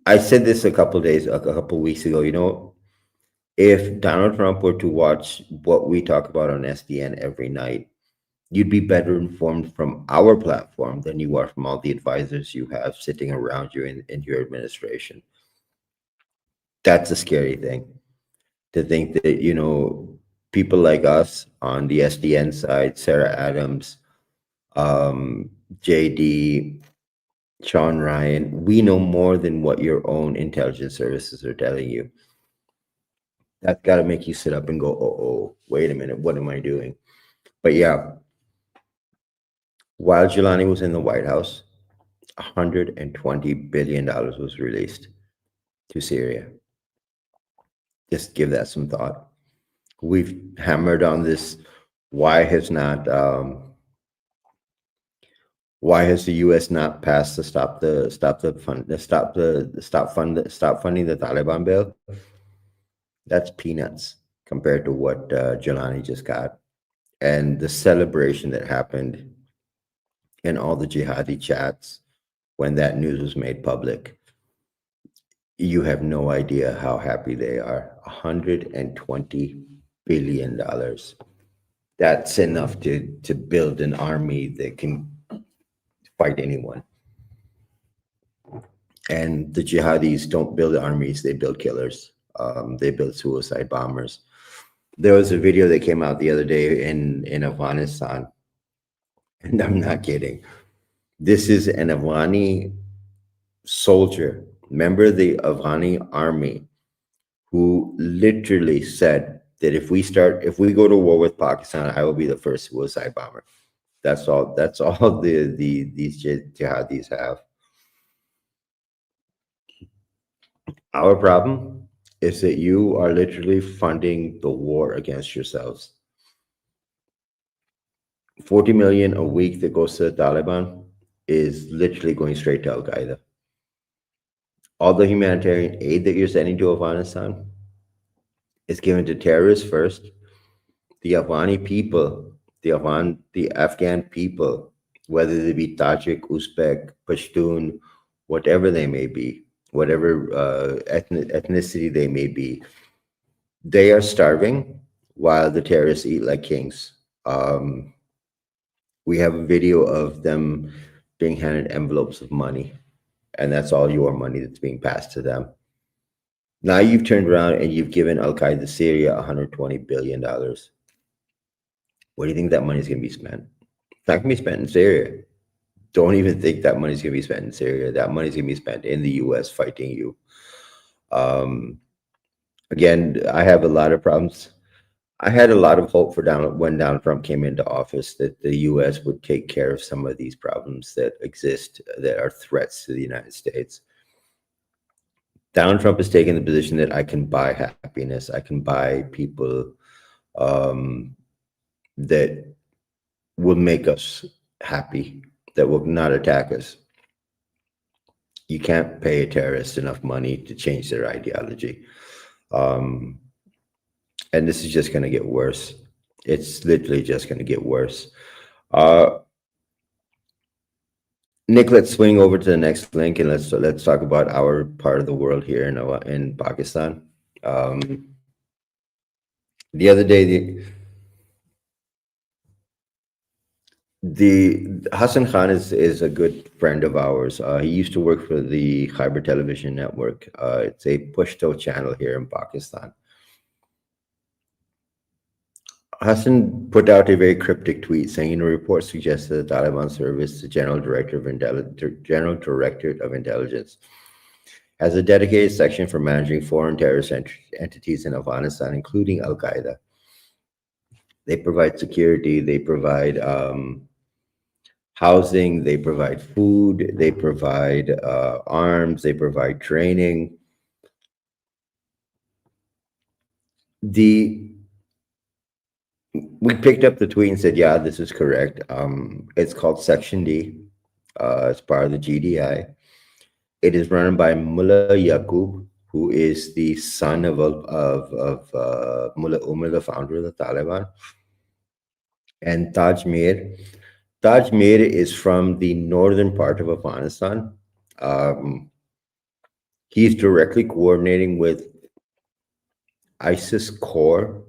I said this a couple weeks ago. If Donald Trump were to watch what we talk about on SDN every night, you'd be better informed from our platform than you are from all the advisors you have sitting around you in your administration. That's a scary thing, to think that, people like us on the SDN side, Sarah Adams, JD, Sean Ryan, we know more than what your own intelligence services are telling you. That's got to make you sit up and go, oh, wait a minute, what am I doing? But yeah, while Jelani was in the White House, $120 billion was released to Syria. Just give that some thought. We've hammered on this. Why has the U.S. not passed to stop funding the Taliban bill? That's peanuts compared to what Jelani just got, and the celebration that happened in all the jihadi chats when that news was made public. You have no idea how happy they are. $120 billion. That's enough to build an army that can fight anyone. And the jihadis don't build armies, they build killers. They build suicide bombers. There was a video that came out the other day in Afghanistan, and I'm not kidding. This is an Afghani soldier, member of the Afghani army, who literally said that if we go to war with Pakistan, I will be the first suicide bomber. That's all these jihadis have. Our problem is that you are literally funding the war against yourselves. 40 million a week that goes to the Taliban is literally going straight to Al Qaeda. All the humanitarian aid that you're sending to Afghanistan is given to terrorists first. The Afghani people, the Afghan people, whether they be Tajik, Uzbek, Pashtun, whatever they may be, whatever ethnicity they may be, they are starving while the terrorists eat like kings. We have a video of them being handed envelopes of money, and that's all your money that's being passed to them. Now you've turned around and you've given Al Qaeda Syria $120 billion. Where do you think that money's going to be spent? It's not going to be spent in Syria. Don't even think that money's going to be spent in Syria. That money's going to be spent in the U.S. fighting you. Again, I have a lot of problems. I had a lot of hope for when Donald Trump came into office that the U.S. would take care of some of these problems that exist, that are threats to the United States. Donald Trump has taken the position that I can buy happiness. I can buy people that will make us happy, that will not attack us. You can't pay a terrorist enough money to change their ideology. Um, and this is just going to get worse. It's literally just going to get worse. Uh, Nick, let's swing over to the next link and let's talk about our part of the world here in Pakistan. Um, the other day, the Hassan Khan is a good friend of ours. He used to work for the Khyber Television Network. It's a Pashto channel here in Pakistan. Hassan put out a very cryptic tweet saying, a report suggests that the Taliban service, the General Directorate of Intelligence, has a dedicated section for managing foreign terrorist entities in Afghanistan, including Al Qaeda. They provide security, they provide housing, they provide food, they provide arms, they provide training. We picked up the tweet and said, yeah, this is correct. It's called Section D. It's part of the GDI. It is run by Mullah Yaqub, who is the son of Mullah Umar, the founder of the Taliban, and Taj Mir. Taj Mir is from the northern part of Afghanistan. He's directly coordinating with ISIS core,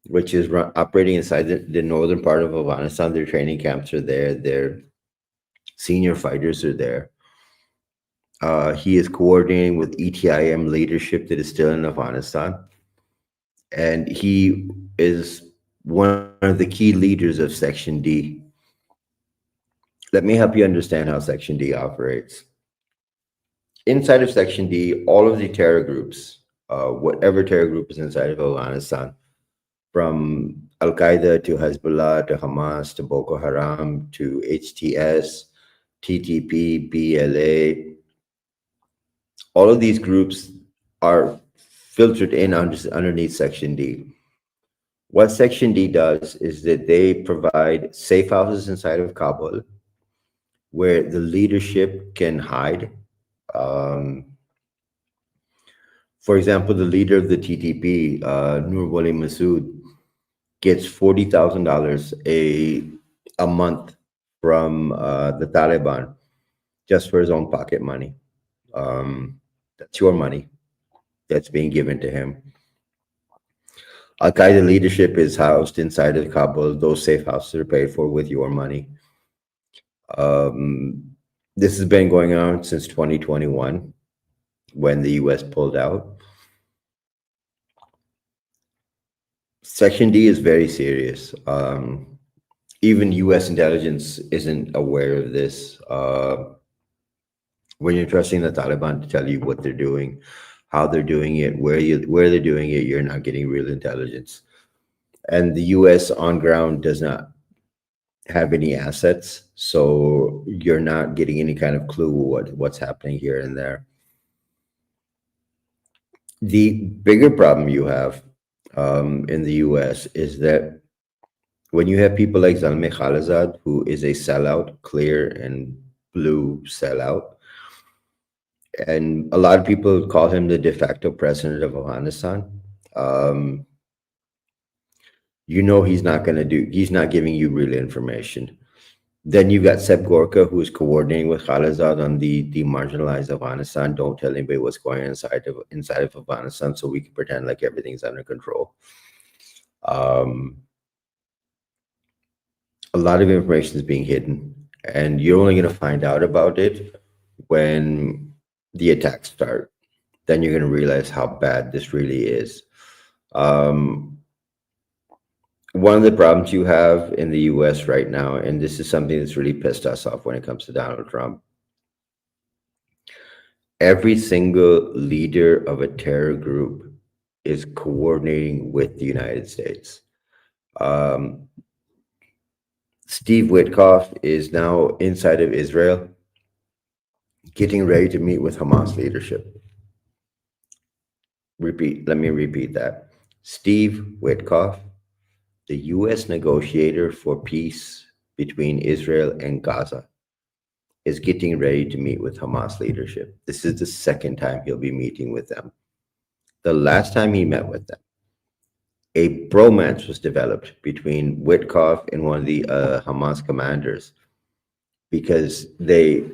which is operating inside the northern part of Afghanistan. Their training camps are there. Their senior fighters are there. He is coordinating with ETIM leadership that is still in Afghanistan. And he is one of the key leaders of Section D. Let me help you understand how Section D operates. Inside of Section D, all of the terror groups, whatever terror group is inside of Afghanistan, from Al Qaeda to Hezbollah to Hamas to Boko Haram to HTS, TTP, BLA, all of these groups are filtered in underneath Section D. What Section D does is that they provide safe houses inside of Kabul where the leadership can hide. For example, the leader of the TTP, Nur Wali Masood, gets $40,000 a month from the Taliban just for his own pocket money. That's your money that's being given to him. Al Qaeda leadership is housed inside of Kabul. Those safe houses are paid for with your money. This has been going on since 2021 when the US pulled out. Section D is very serious. Even US intelligence isn't aware of this. When you're trusting the Taliban to tell you what they're doing, how they're doing it, where they're doing it, you're not getting real intelligence. And the US on ground does not have any assets, so you're not getting any kind of clue what's happening here and there. The bigger problem you have in the US is that when you have people like Zalmay Khalilzad, who is a sellout, clear and blue sellout, and a lot of people call him the de facto president of Afghanistan, you know he's not giving you real information. Then you've got Seb Gorka, who is coordinating with Khalilzad on the demarginalized Afghanistan. Don't tell anybody what's going on inside of Afghanistan, so we can pretend like everything's under control. A lot of information is being hidden, and you're only going to find out about it when the attacks start. Then you're going to realize how bad this really is. One of the problems you have in the US right now, and this is something that's really pissed us off when it comes to Donald Trump, every single leader of a terror group is coordinating with the United States. Steve Witkoff is now inside of Israel, getting ready to meet with Hamas leadership. Let me repeat that. Steve Witkoff the US negotiator for peace between Israel and Gaza, is getting ready to meet with Hamas leadership. This is the second time he'll be meeting with them. The last time he met with them, a bromance was developed between Witkoff and one of the Hamas commanders, because they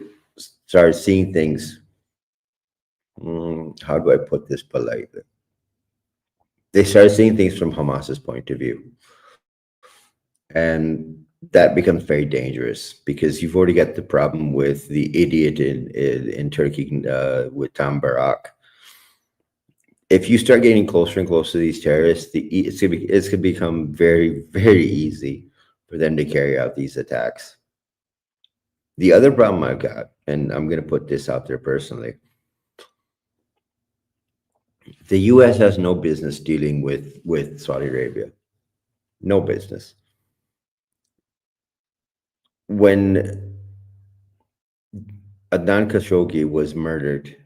started seeing things. How do I put this politely? They started seeing things from Hamas's point of view. And that becomes very dangerous, because you've already got the problem with the idiot in Turkey with Tam Barak. If you start getting closer and closer to these terrorists, it's going to become very, very easy for them to carry out these attacks. The other problem I've got, and I'm going to put this out there personally, the US has no business dealing with Saudi Arabia. No business. When Adnan Khashoggi was murdered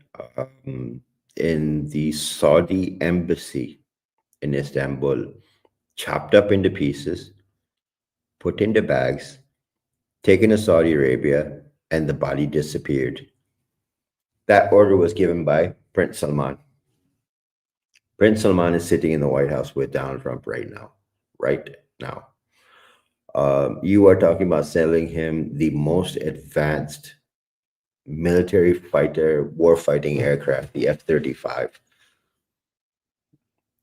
in the Saudi embassy in Istanbul, chopped up into pieces, put into bags, taken to Saudi Arabia, and the body disappeared. That order was given by Prince Salman. Prince Salman is sitting in the White House with Donald Trump right now. Right now. You are talking about selling him the most advanced military fighter, warfighting aircraft, the F-35.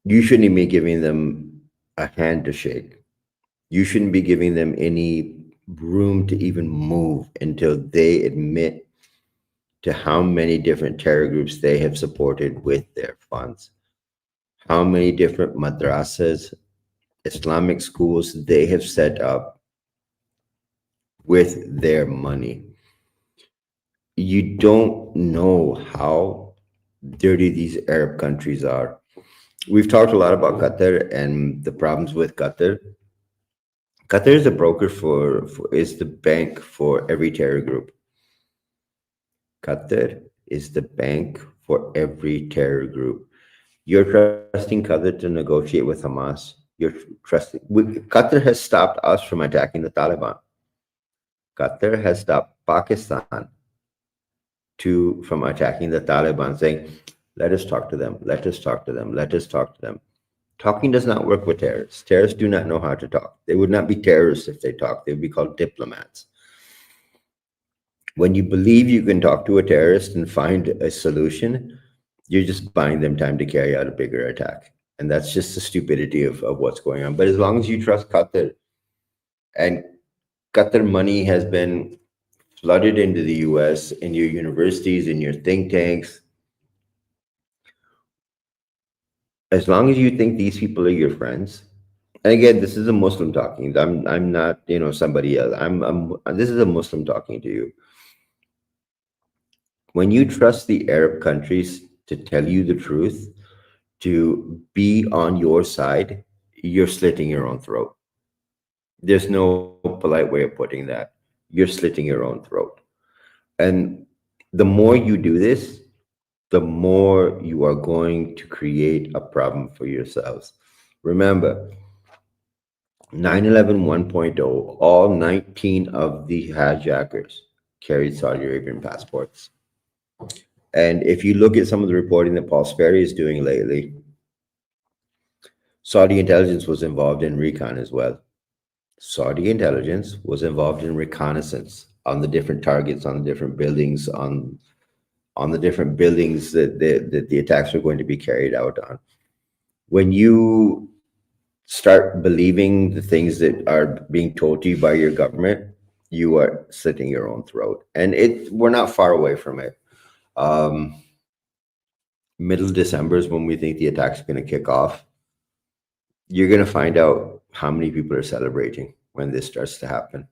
You shouldn't be giving them a hand to shake. You shouldn't be giving them any room to even move until they admit to how many different terror groups they have supported with their funds, how many different madrasas, Islamic schools they have set up with their money. You don't know how dirty these Arab countries are. We've talked a lot about Qatar and the problems with Qatar. Qatar is a broker is the bank for every terror group. Qatar is the bank for every terror group. You're trusting Qatar to negotiate with Hamas. Qatar has stopped us from attacking the Taliban. Qatar has stopped Pakistan from attacking the Taliban, saying, let us talk to them, let us talk to them, let us talk to them. Talking does not work with terrorists. Terrorists do not know how to talk. They would not be terrorists if they talked. They would be called diplomats. When you believe you can talk to a terrorist and find a solution, you're just buying them time to carry out a bigger attack. And that's just the stupidity of what's going on. But as long as you trust Qatar, and Qatar money has been flooded into the US, in your universities, in your think tanks, as long as you think these people are your friends, and again, this is a Muslim talking. I'm not, somebody else. This is a Muslim talking to you. When you trust the Arab countries to tell you the truth, to be on your side, you're slitting your own throat. There's no polite way of putting that. You're slitting your own throat. And the more you do this, the more you are going to create a problem for yourselves. Remember, 9/11 1.0, all 19 of the hijackers carried Saudi Arabian passports. And if you look at some of the reporting that Paul Sperry is doing lately, Saudi intelligence was involved in recon as well. Saudi intelligence was involved in reconnaissance on the different targets, on the different buildings, on the different buildings that the attacks were going to be carried out on. When you start believing the things that are being told to you by your government, you are slitting your own throat. And we're not far away from it. Middle of December is when we think the attack's going to kick off. You're going to find out how many people are celebrating when this starts to happen.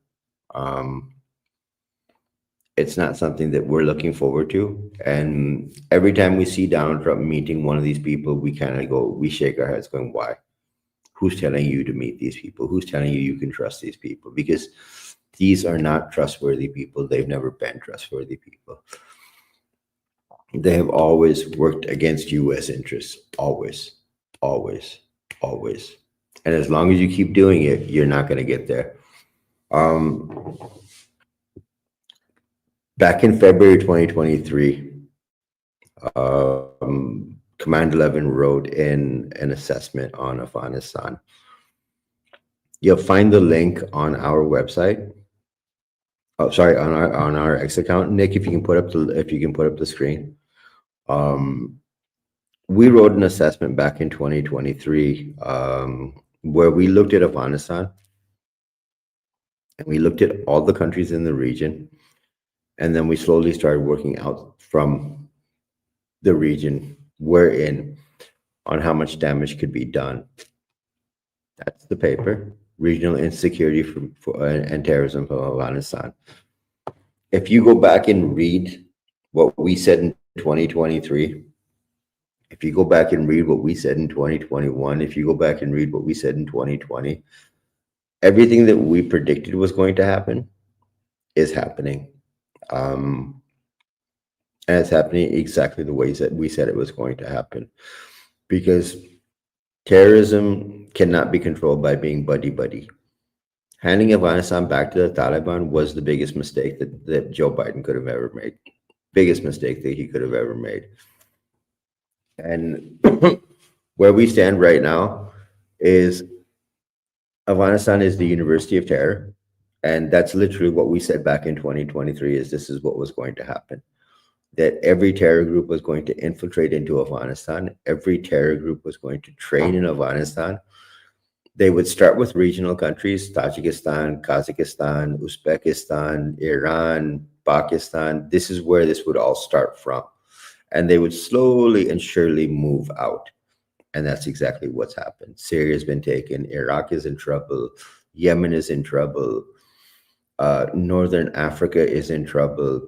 It's not something that we're looking forward to. And every time we see Donald Trump meeting one of these people, we shake our heads going, why? Who's telling you to meet these people? Who's telling you can trust these people? Because these are not trustworthy people. They've never been trustworthy people. They have always worked against U.S. interests. Always, always, always. And as long as you keep doing it, you're not going to get there. Back in February 2023, Command 11 wrote in an assessment on Afghanistan. You'll find the link on our website. Oh, sorry, on our X account. Nick, if you can put up the screen. We wrote an assessment back in 2023 where we looked at Afghanistan and we looked at all the countries in the region, and then we slowly started working out from the region we're in on how much damage could be done. That's the paper, Regional Insecurity and Terrorism from Afghanistan. If you go back and read what we said in 2023, if you go back and read what we said in 2021, if you go back and read what we said in 2020, everything that we predicted was going to happen is happening. And it's happening exactly the ways that we said it was going to happen. Because terrorism cannot be controlled by being buddy-buddy. Handing Afghanistan back to the Taliban was the biggest mistake that Joe Biden could have ever made. Biggest mistake that he could have ever made. And where we stand right now is Afghanistan is the University of Terror. And that's literally what we said back in 2023 is this is what was going to happen. That every terror group was going to infiltrate into Afghanistan. Every terror group was going to train in Afghanistan. They would start with regional countries, Tajikistan, Kazakhstan, Uzbekistan, Iran, Pakistan. This is where this would all start from. And they would slowly and surely move out. And that's exactly what's happened. Syria has been taken. Iraq is in trouble. Yemen is in trouble. Northern Africa is in trouble.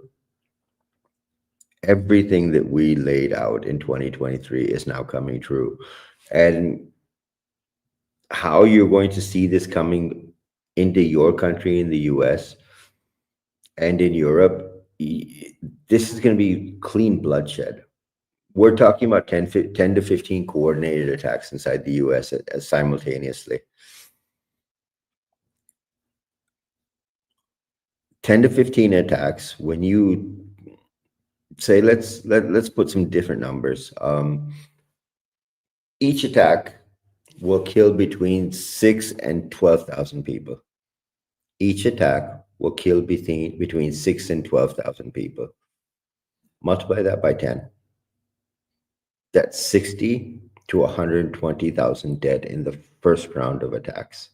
Everything that we laid out in 2023 is now coming true. And how you're going to see this coming into your country in the US and in Europe, this is going to be clean bloodshed. We're talking about 10 to 15 coordinated attacks inside the US simultaneously. 10 to 15 attacks. When you say, let's put some different numbers. Each attack will kill between 6,000 and 12,000 people. Each attack will kill between 6,000 and 12,000 people. Multiply that by 10. That's 60 to 120,000 dead in the first round of attacks.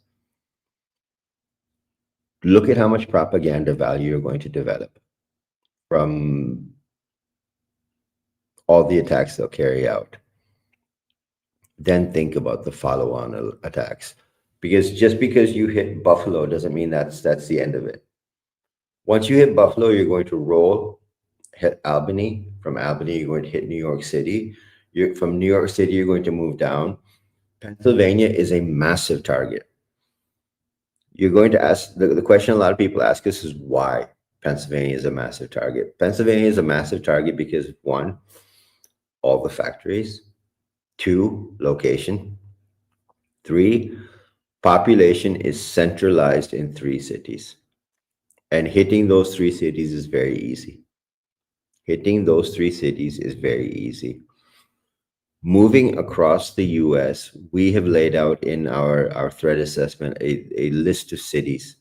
Look at how much propaganda value you're going to develop from all the attacks they'll carry out. Then think about the follow-on attacks. Because just because you hit Buffalo doesn't mean that's the end of it. Once you hit Buffalo, you're going to roll, hit Albany. From Albany, you're going to hit New York City. From New York City, you're going to move down. Pennsylvania is a massive target. You're going to ask, the question a lot of people ask us is why Pennsylvania is a massive target. Pennsylvania is a massive target because, one, all the factories. 2, location. 3, population is centralized in 3 cities. And hitting those 3 cities is very easy. Hitting those 3 cities is very easy. Moving across the US, we have laid out in our threat assessment a list of cities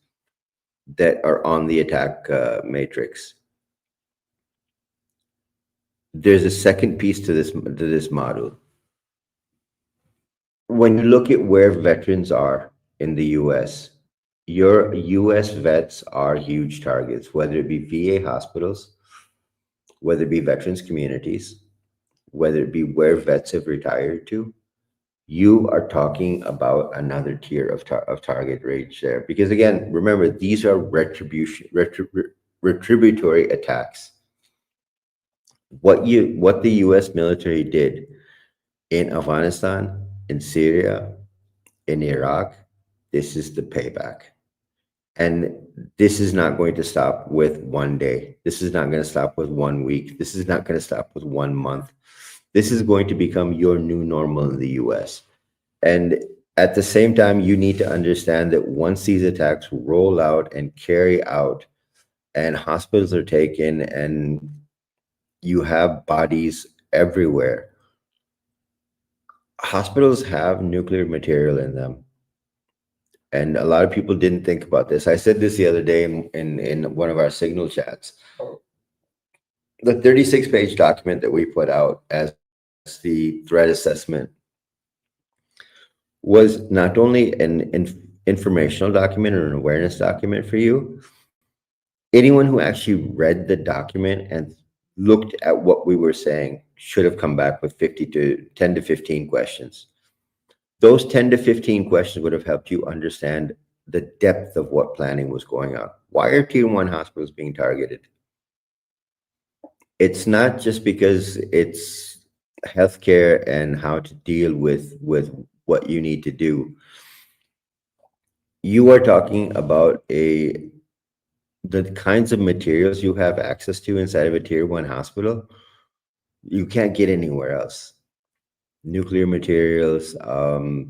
that are on the attack matrix. There's a second piece to this model. When you look at where veterans are in the US, your US vets are huge targets, whether it be VA hospitals, whether it be veterans communities, whether it be where vets have retired to. You are talking about another tier of target range there. Because again, remember, these are retributory attacks. What the US military did in Afghanistan, in Syria, in Iraq, this is the payback. And this is not going to stop with one day. This is not going to stop with 1 week. This is not going to stop with 1 month. This is going to become your new normal in the US. And At the same time, you need to understand that once these attacks roll out and carry out, and hospitals are taken, and you have bodies everywhere, hospitals have nuclear material in them. And a lot of people didn't think about this. I said this the other day in one of our Signal chats. The 36-page document that we put out as the threat assessment was not only an informational document or an awareness document for you. Anyone who actually read the document and looked at what we were saying should have come back with 10 to 15 questions. Those 10 to 15 questions would have helped you understand the depth of what planning was going on. Why are tier 1 hospitals being targeted? It's not just because it's healthcare and how to deal with what you need to do. You are talking about the kinds of materials you have access to inside of a tier 1 hospital. You can't get anywhere else. Nuclear materials,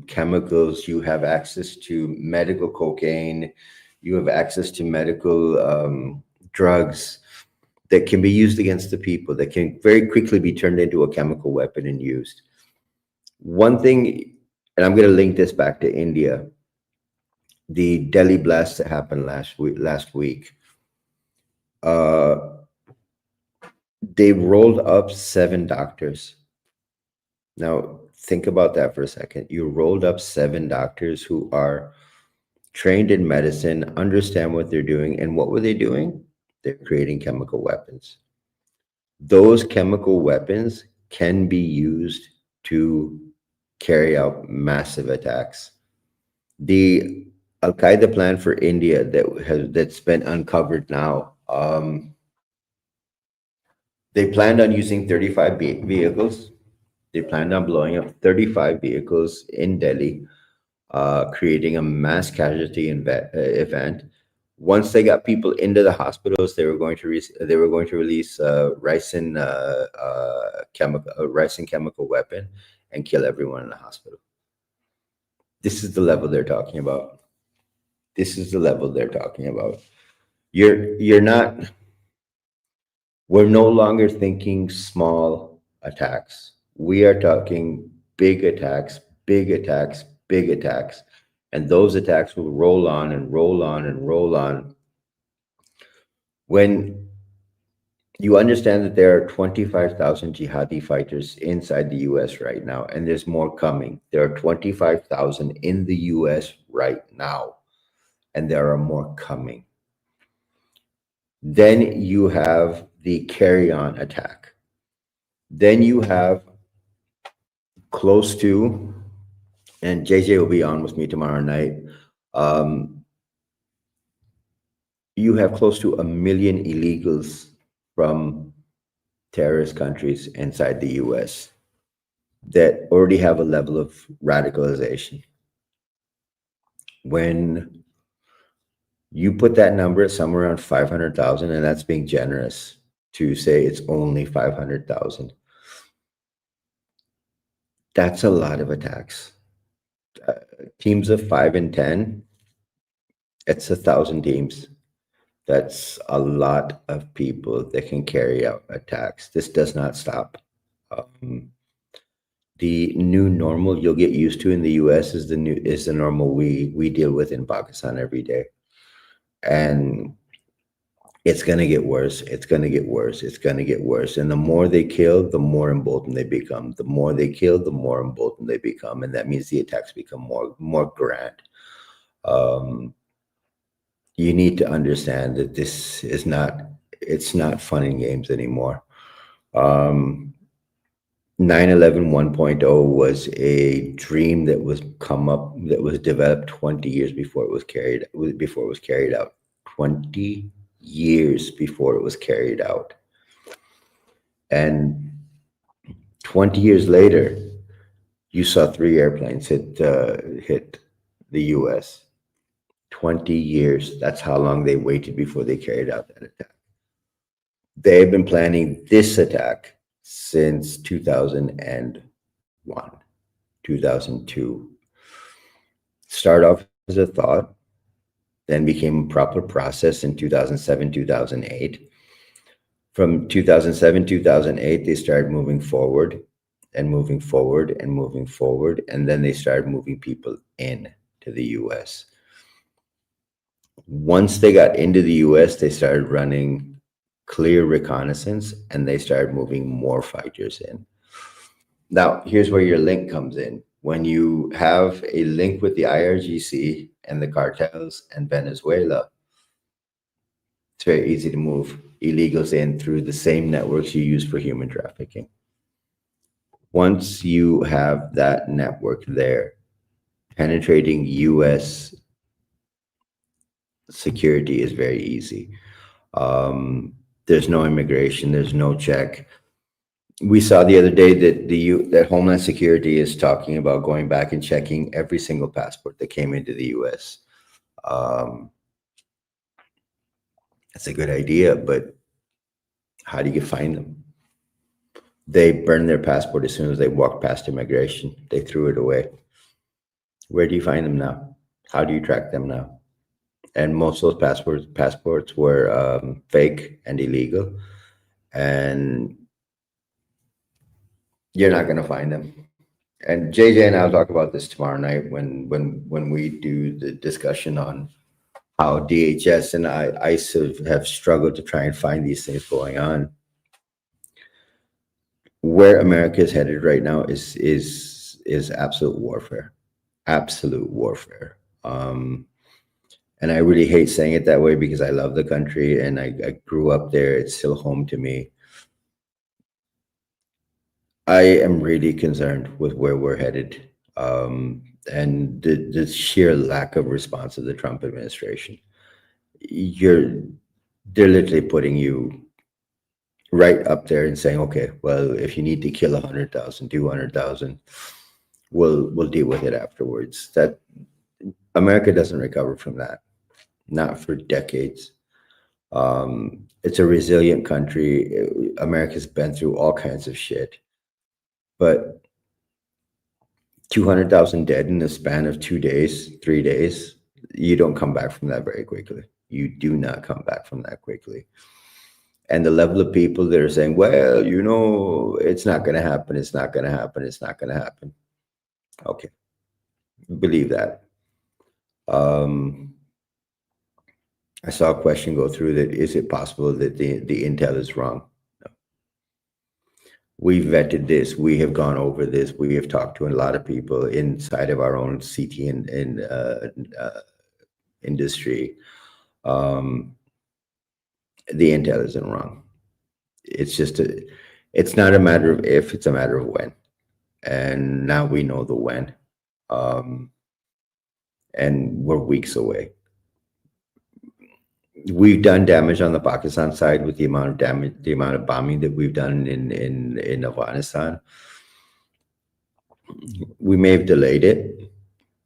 chemicals, you have access to medical cocaine, you have access to medical drugs that can be used against the people, that can very quickly be turned into a chemical weapon and used. One thing, and I'm going to link this back to India, the Delhi blast that happened last week. They rolled up 7 doctors. Now, think about that for a second. You rolled up 7 doctors who are trained in medicine, understand what they're doing. And what were they doing? They're creating chemical weapons. Those chemical weapons can be used to carry out massive attacks. The Al-Qaeda plan for India that's been uncovered now, they planned on using 35 vehicles. They planned on blowing up 35 vehicles in Delhi, creating a mass casualty event. Once they got people into the hospitals, they were going to release ricin chemical weapon and kill everyone in the hospital. This is the level they're talking about. This is the level they're talking about. You're not. We're no longer thinking small attacks. We are talking big attacks, big attacks, big attacks. And those attacks will roll on and roll on and roll on. When you understand that there are 25,000 jihadi fighters inside the US right now, and there's more coming. There are 25,000 in the US right now, and there are more coming. Then you have the carry-on attack. Then you have close to, and JJ will be on with me tomorrow night, you have close to 1 million illegals from terrorist countries inside the US that already have a level of radicalization. When you put that number at somewhere around 500,000, and that's being generous to say it's only 500,000, that's a lot of attacks. Teams of 5 and 10, it's 1,000 teams. That's a lot of people that can carry out attacks. This does not stop. The new normal you'll get used to in the US is the normal we deal with in Pakistan every day. And it's going to get worse. It's going to get worse. It's going to get worse. And the more they kill, the more emboldened they become. The more they kill, the more emboldened they become. And that means the attacks become more grand. You need to understand that this is it's not fun and games anymore. 9/11 1.0 was a dream that was developed 20 years before it was carried out. 20 years before it was carried out. And 20 years later, you saw 3 airplanes hit the US. 20 years. That's how long they waited before they carried out that attack. They've been planning this attack since 2001, 2002. Started off as a thought, then became a proper process in 2007, 2008. From 2007, 2008, they started moving forward and moving forward and moving forward. And then they started moving people in to the US. Once they got into the US, they started running clear reconnaissance and they started moving more fighters in. Now, here's where your link comes in. When you have a link with the IRGC and the cartels and Venezuela, it's very easy to move illegals in through the same networks you use for human trafficking. Once you have that network there, penetrating US security is very easy. There's no immigration, there's no check. We saw the other day that that Homeland Security is talking about going back and checking every single passport that came into the US. That's a good idea, but how do you find them? They burned their passport as soon as they walked past immigration. They threw it away. Where do you find them now? How do you track them now? And most of those passports were fake and illegal, and you're not going to find them. And JJ and I'll talk about this tomorrow night when we do the discussion on how DHS and ICE have struggled to try and find these things going on. Where America is headed right now is absolute warfare, absolute warfare. And I really hate saying it that way because I love the country and I grew up there. It's still home to me. I am really concerned with where we're headed, and the sheer lack of response of the Trump administration. They're literally putting you right up there and saying, okay, well, if you need to kill 100,000, 200,000, we'll deal with it afterwards. That America doesn't recover from that, not for decades. It's a resilient country. America's been through all kinds of shit. But 200,000 dead in the span of 2 days, 3 days, you don't come back from that very quickly. You do not come back from that quickly. And the level of people that are saying, well, you know, it's not going to happen. It's not going to happen. It's not going to happen. Okay. Believe that. I saw a question go through that. Is it possible that the intel is wrong? We've vetted this. We have gone over this. We have talked to a lot of people inside of our own CT and industry. The intel isn't wrong. It's just it's not a matter of if, it's a matter of when. And now we know the when. And we're weeks away. We've done damage on the Pakistan side with the amount of damage, the amount of bombing that we've done in Afghanistan. We may have delayed it,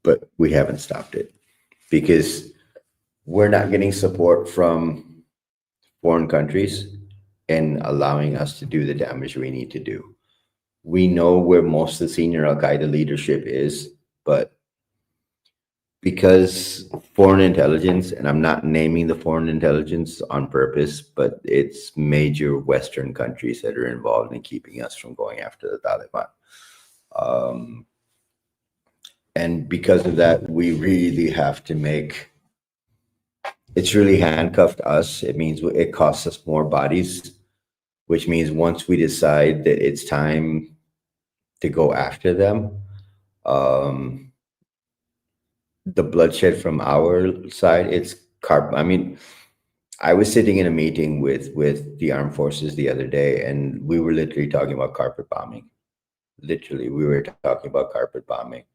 but we haven't stopped it because we're not getting support from foreign countries and allowing us to do the damage we need to do. We know where most of the senior Al-Qaeda leadership is, but because foreign intelligence, and I'm not naming the foreign intelligence on purpose, but it's major Western countries that are involved in keeping us from going after the Taliban. And because of that, we really have to it's really handcuffed us. It means it costs us more bodies, which means once we decide that it's time to go after them, the bloodshed from our side, it's I mean, I was sitting in a meeting with the armed forces the other day, and we were literally talking about carpet bombing. Literally, we were talking about carpet bombing.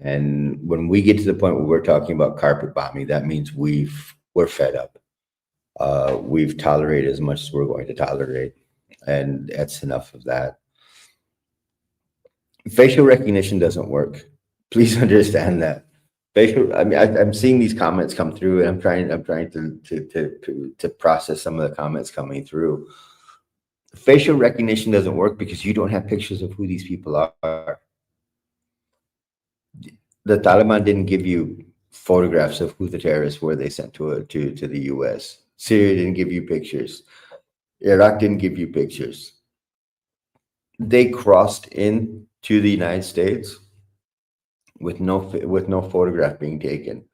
And when we get to the point where we're talking about carpet bombing, that means we're fed up. We've tolerated as much as we're going to tolerate, and that's enough of that. Facial recognition doesn't work. Please understand that. I mean, I'm seeing these comments come through, and I'm trying to process some of the comments coming through. Facial recognition doesn't work because you don't have pictures of who these people are. The Taliban didn't give you photographs of who the terrorists were they sent to the US. Syria didn't give you pictures. Iraq didn't give you pictures. They crossed into the United States with no photograph being taken.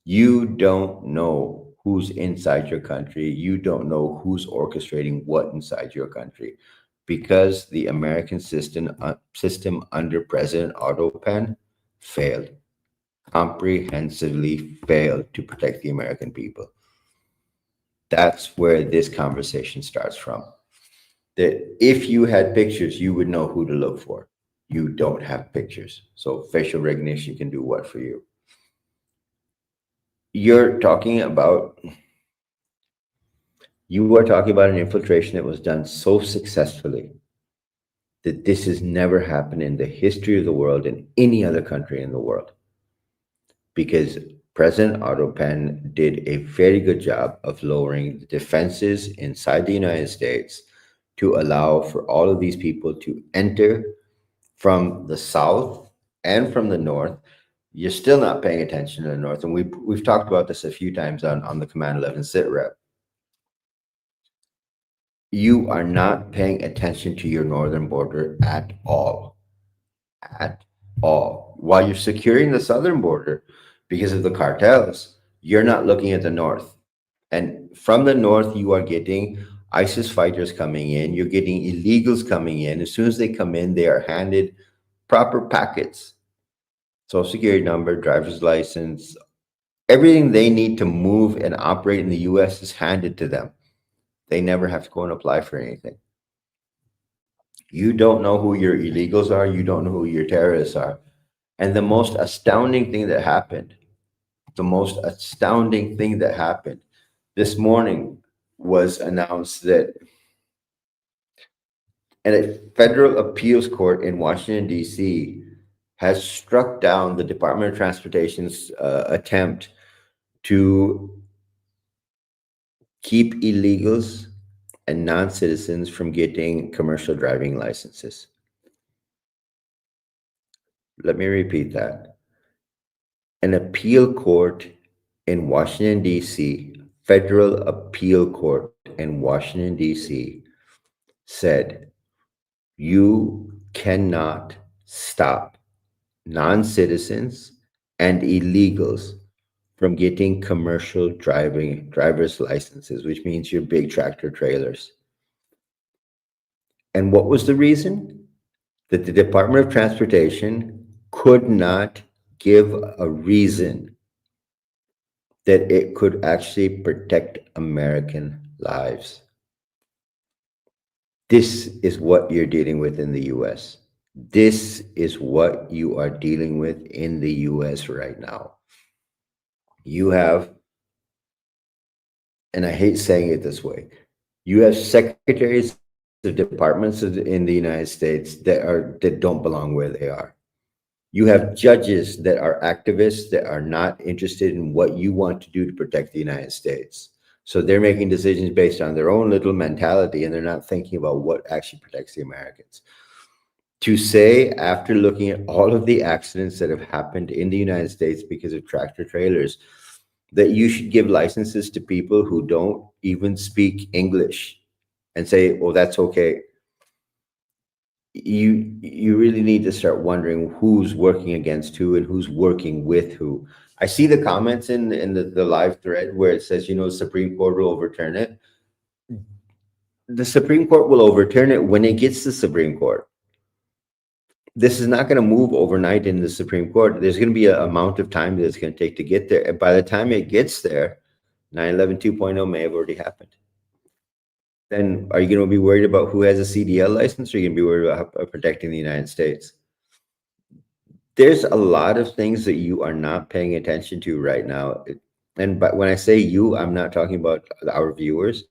You don't know who's inside your country. You don't know who's orchestrating what inside your country, because the American system under President Autopan failed, comprehensively failed to protect the American people. That's where this conversation starts from. That if you had pictures, you would know who to look for. You don't have pictures. So facial recognition can do what for you? You're talking about, you are talking about an infiltration that was done so successfully that this has never happened in the history of the world in any other country in the world. Because President Autopan did a very good job of lowering the defenses inside the United States to allow for all of these people to enter from the south and from the north. You're still not paying attention to the north, and we've talked about this a few times on the Command 11 sit rep. You are not paying attention to your northern border at all. At all. While you're securing the southern border because of the cartels, you're not looking at the north. And from the north, you are getting ISIS fighters coming in. You're getting illegals coming in. As soon as they come in, they are handed proper packets, social security number, driver's license, everything they need to move and operate in the US is handed to them. They never have to go and apply for anything. You don't know who your illegals are. You don't know who your terrorists are. And the most astounding thing that happened, this morning was announced that a federal appeals court in Washington, D.C. has struck down the Department of Transportation's attempt to keep illegals and non-citizens from getting commercial driving licenses. Let me repeat that. An appeal court in Washington, D.C., federal appeal court in Washington, D.C., said you cannot stop non-citizens and illegals from getting commercial driver's licenses, which means your big tractor trailers. And what was the reason? That the Department of Transportation could not give a reason that it could actually protect American lives. This is what you're dealing with in the US. This is what you are dealing with in the US right now. You have, and I hate saying it this way, you have secretaries of departments in the United States that don't belong where they are. You have judges that are activists that are not interested in what you want to do to protect the United States. So they're making decisions based on their own little mentality, and they're not thinking about what actually protects the Americans. To say, after looking at all of the accidents that have happened in the United States because of tractor trailers, that you should give licenses to people who don't even speak English and say, oh, that's okay. You really need to start wondering who's working against who and who's working with who. I see the comments in the live thread where it says, the Supreme Court will overturn it. The Supreme Court will overturn it when it gets to the Supreme Court. This is not going to move overnight in the Supreme Court. There's going to be an amount of time that it's going to take to get there. And by the time it gets there, 9/11 2.0 may have already happened. Then are you going to be worried about who has a CDL license, or are you going to be worried about protecting the United States? There's a lot of things that you are not paying attention to right now. But when I say you, I'm not talking about our viewers.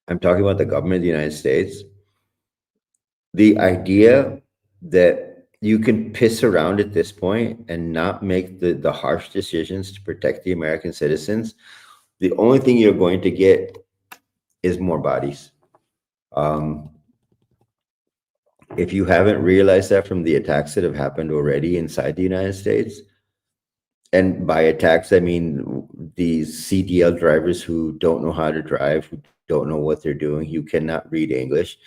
I'm talking about the government of the United States. The idea that you can piss around at this point and not make the harsh decisions to protect the American citizens, the only thing you're going to get is more bodies. If you haven't realized that from the attacks that have happened already inside the United States, and by attacks, I mean these CDL drivers who don't know how to drive, who don't know what they're doing, who cannot read English,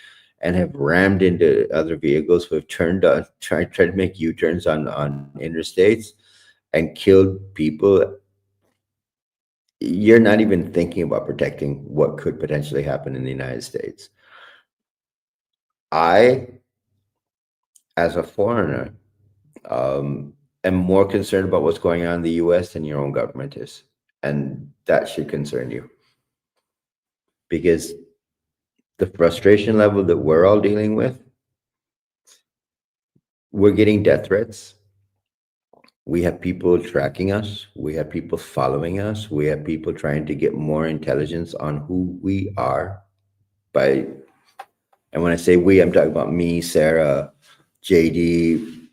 and have rammed into other vehicles, who have turned on, tried to make U-turns on interstates and killed people. You're not even thinking about protecting what could potentially happen in the United States. I, as a foreigner, am more concerned about what's going on in the US than your own government is. And that should concern you. Because the frustration level that we're all dealing with, we're getting death threats. We have people tracking us. We have people following us. We have people trying to get more intelligence on who we are by, and when I say we, I'm talking about me, Sarah, JD,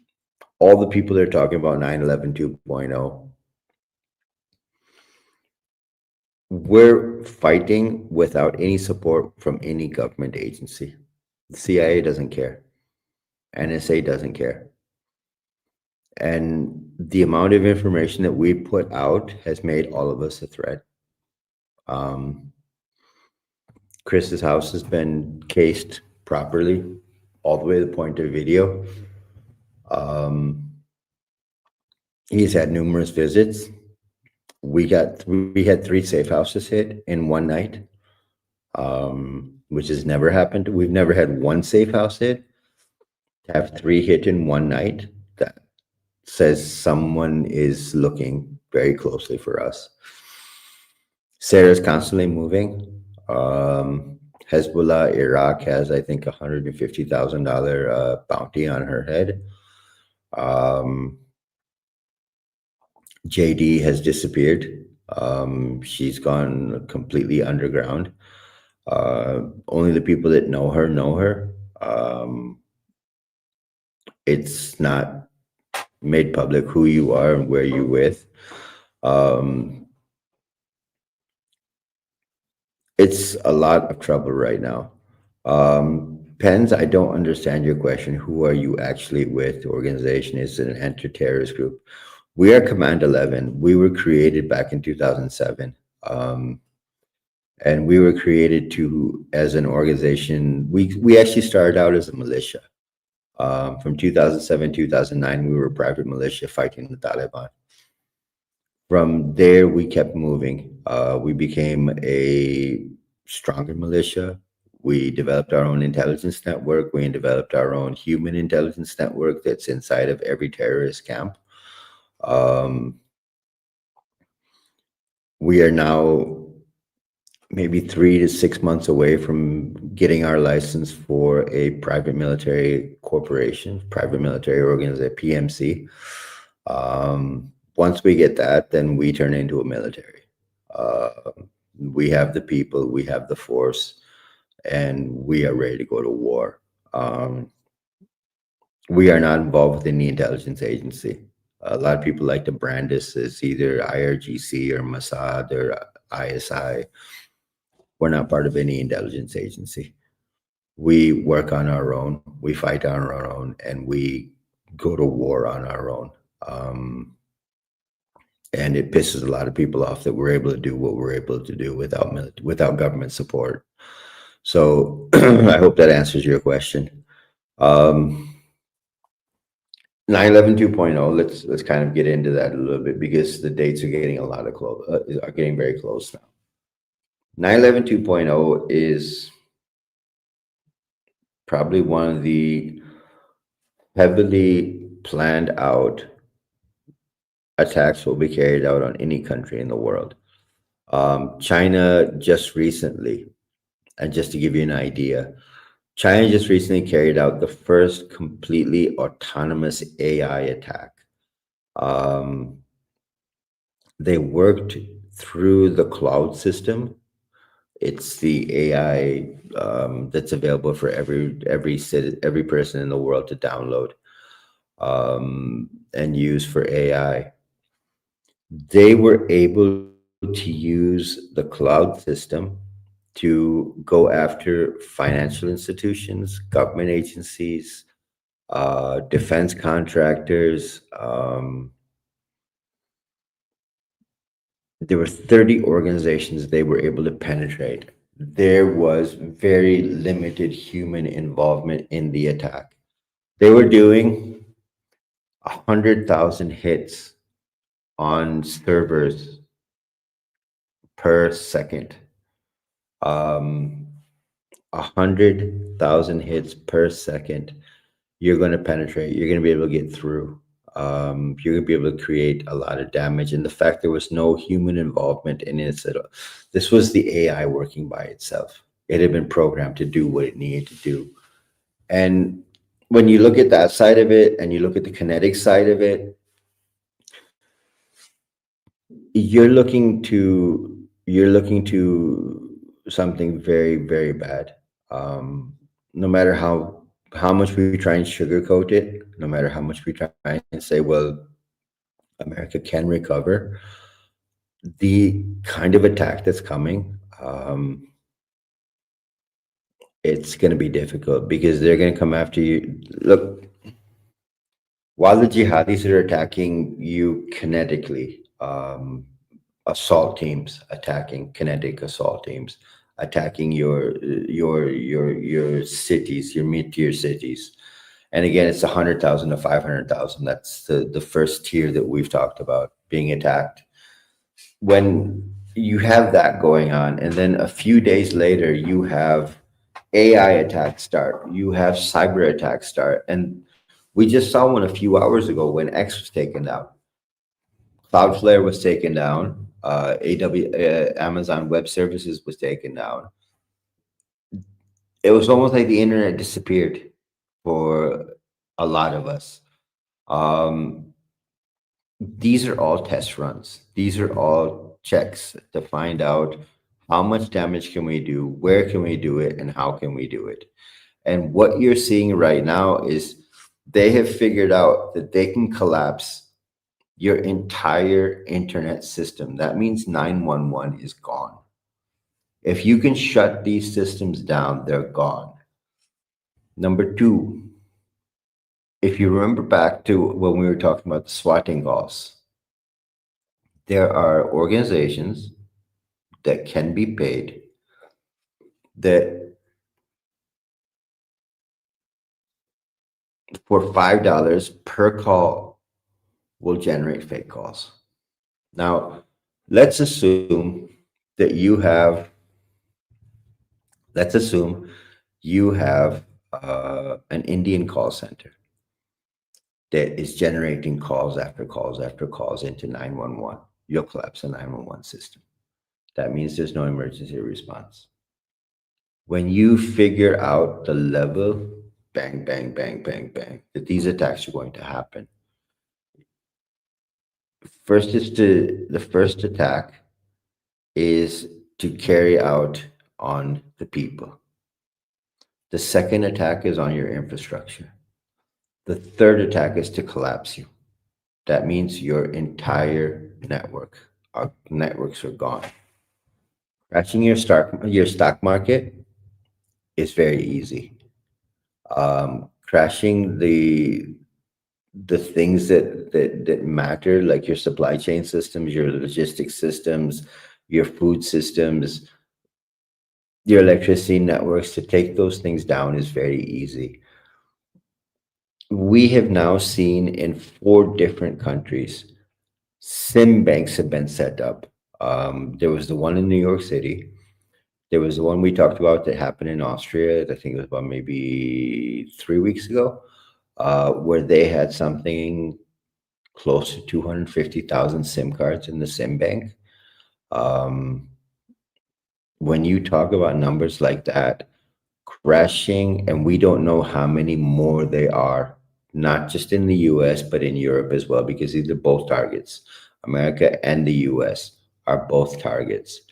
all the people that are talking about 9/11 2.0. We're fighting without any support from any government agency. The CIA doesn't care. NSA doesn't care. And the amount of information that we put out has made all of us a threat. Chris's house has been cased properly, all the way to the point of video. He's had numerous visits. We had 3 safe houses hit in one night, which has never happened. We've never had 1 safe house hit. To have 3 hit in one night, that says someone is looking very closely for us. Sarah's constantly moving. Hezbollah, Iraq has, I think, $150,000 bounty on her head. JD has disappeared. She's gone completely underground. Only the people that know her know her. It's not made public who you are and where you're with. It's a lot of trouble right now. Pens, I don't understand your question. Who are you actually with? The organization is an anti-terrorist group. We are Command 11. We were created back in 2007. And we were created as an organization. We actually started out as a militia. From 2007, 2009, we were a private militia fighting the Taliban. From there, we kept moving. We became a stronger militia. We developed our own intelligence network. We developed our own human intelligence network that's inside of every terrorist camp. We are now maybe 3 to 6 months away from getting our license for a private military corporation, private military organization, PMC. Once we get that, then we turn into a military. We have the people, we have the force, and we are ready to go to war. We are not involved with any intelligence agency. A lot of people like to brand us as either IRGC or Mossad or ISI. We're not part of any intelligence agency. We work on our own, we fight on our own, and we go to war on our own. And it pisses a lot of people off that we're able to do what we're able to do without government support. So I hope that answers your question. 9/11 2.0. Let's kind of get into that a little bit, because the dates are getting are getting very close now. 9/11 2.0 is probably one of the heavily planned out attacks will be carried out on any country in the world. China just recently, and just to give you an idea, China just recently carried out the first completely autonomous AI attack. They worked through the cloud system. It's the AI that's available for every person in the world to download and use for AI. They were able to use the cloud system to go after financial institutions, government agencies, defense contractors. There were 30 organizations they were able to penetrate. There was very limited human involvement in the attack. They were doing 100,000 hits on servers per second. 100,000 hits per second. You're going to penetrate. You're going to be able to get through. You're going to be able to create a lot of damage. And the fact there was no human involvement in it, this was the AI working by itself. It had been programmed to do what it needed to do. And when you look at that side of it and you look at the kinetic side of it, you're looking to something very, very bad. No matter how much we try and sugarcoat it, no matter how much we try and say, well, America can recover, the kind of attack that's coming, it's going to be difficult because they're going to come after you. Look, while the jihadis are attacking you kinetically, assault teams attacking, kinetic assault teams attacking your cities, your mid-tier cities. And again, it's 100,000 to 500,000. That's the first tier that we've talked about being attacked. When you have that going on, and then a few days later, you have AI attacks start, you have cyber attacks start. And we just saw one a few hours ago when X was taken down. Cloudflare was taken down. Amazon Web Services was taken down. It was almost like the internet disappeared for a lot of us. These are all test runs. These are all checks to find out how much damage can we do, where can we do it, and how can we do it. And what you're seeing right now is they have figured out that they can collapse your entire internet system. That means 911 is gone. If you can shut these systems down, they're gone. Number two, if you remember back to when we were talking about the swatting calls, there are organizations that can be paid that for $5 per call will generate fake calls. Now, let's assume that you have an Indian call center that is generating calls after calls after calls into 911. You'll collapse the 911 system. That means there's no emergency response. When you figure out the level, bang, bang, bang, bang, bang, that these attacks are going to happen. The first attack is to carry out on the people. The second attack is on your infrastructure. The third attack is to collapse you. That means your entire network, our networks are gone. Crashing your stock market is very easy. Crashing the things that matter, like your supply chain systems, your logistics systems, your food systems, your electricity networks, to take those things down is very easy. We have now seen in 4 different countries, SIM banks have been set up. There was the one in New York City. There was the one we talked about that happened in Austria. I think it was about maybe 3 weeks ago, where they had something close to 250,000 SIM cards in the SIM bank. When you talk about numbers like that, crashing, and we don't know how many more they are, not just in the US, but in Europe as well, because these are both targets. America and the US are both targets.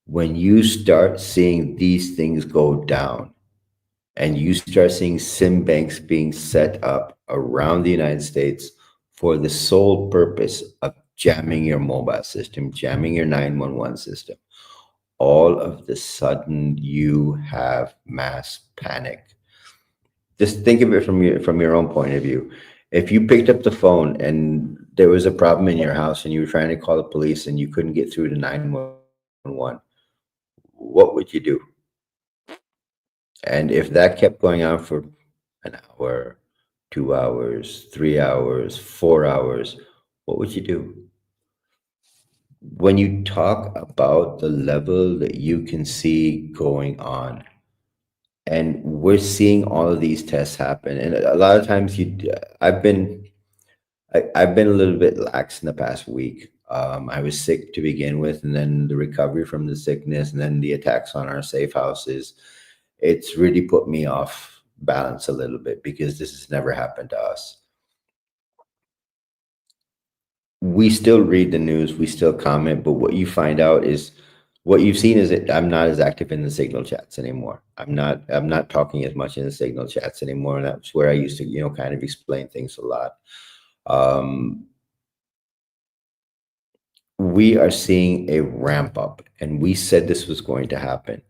When you start seeing these things go down, and you start seeing SIM banks being set up around the United States for the sole purpose of jamming your mobile system, jamming your 911 system, all of the sudden you have mass panic. Just think of it from your own point of view. If you picked up the phone and there was a problem in your house and you were trying to call the police and you couldn't get through to 911, what would you do? And if that kept going on for an hour, 2 hours, 3 hours, 4 hours, what would you do? When you talk about the level that you can see going on, and we're seeing all of these tests happen, and a lot of times I've been a little bit lax in the past week. I was sick to begin with, and then the recovery from the sickness, and then the attacks on our safe houses. It's really put me off balance a little bit because this has never happened to us. We still read the news, we still comment, but what you find out is what you've seen is that I'm not as active in the Signal chats anymore. I'm not talking as much in the Signal chats anymore. And that's where I used to, kind of explain things a lot. Um, we are seeing a ramp up, and we said this was going to happen.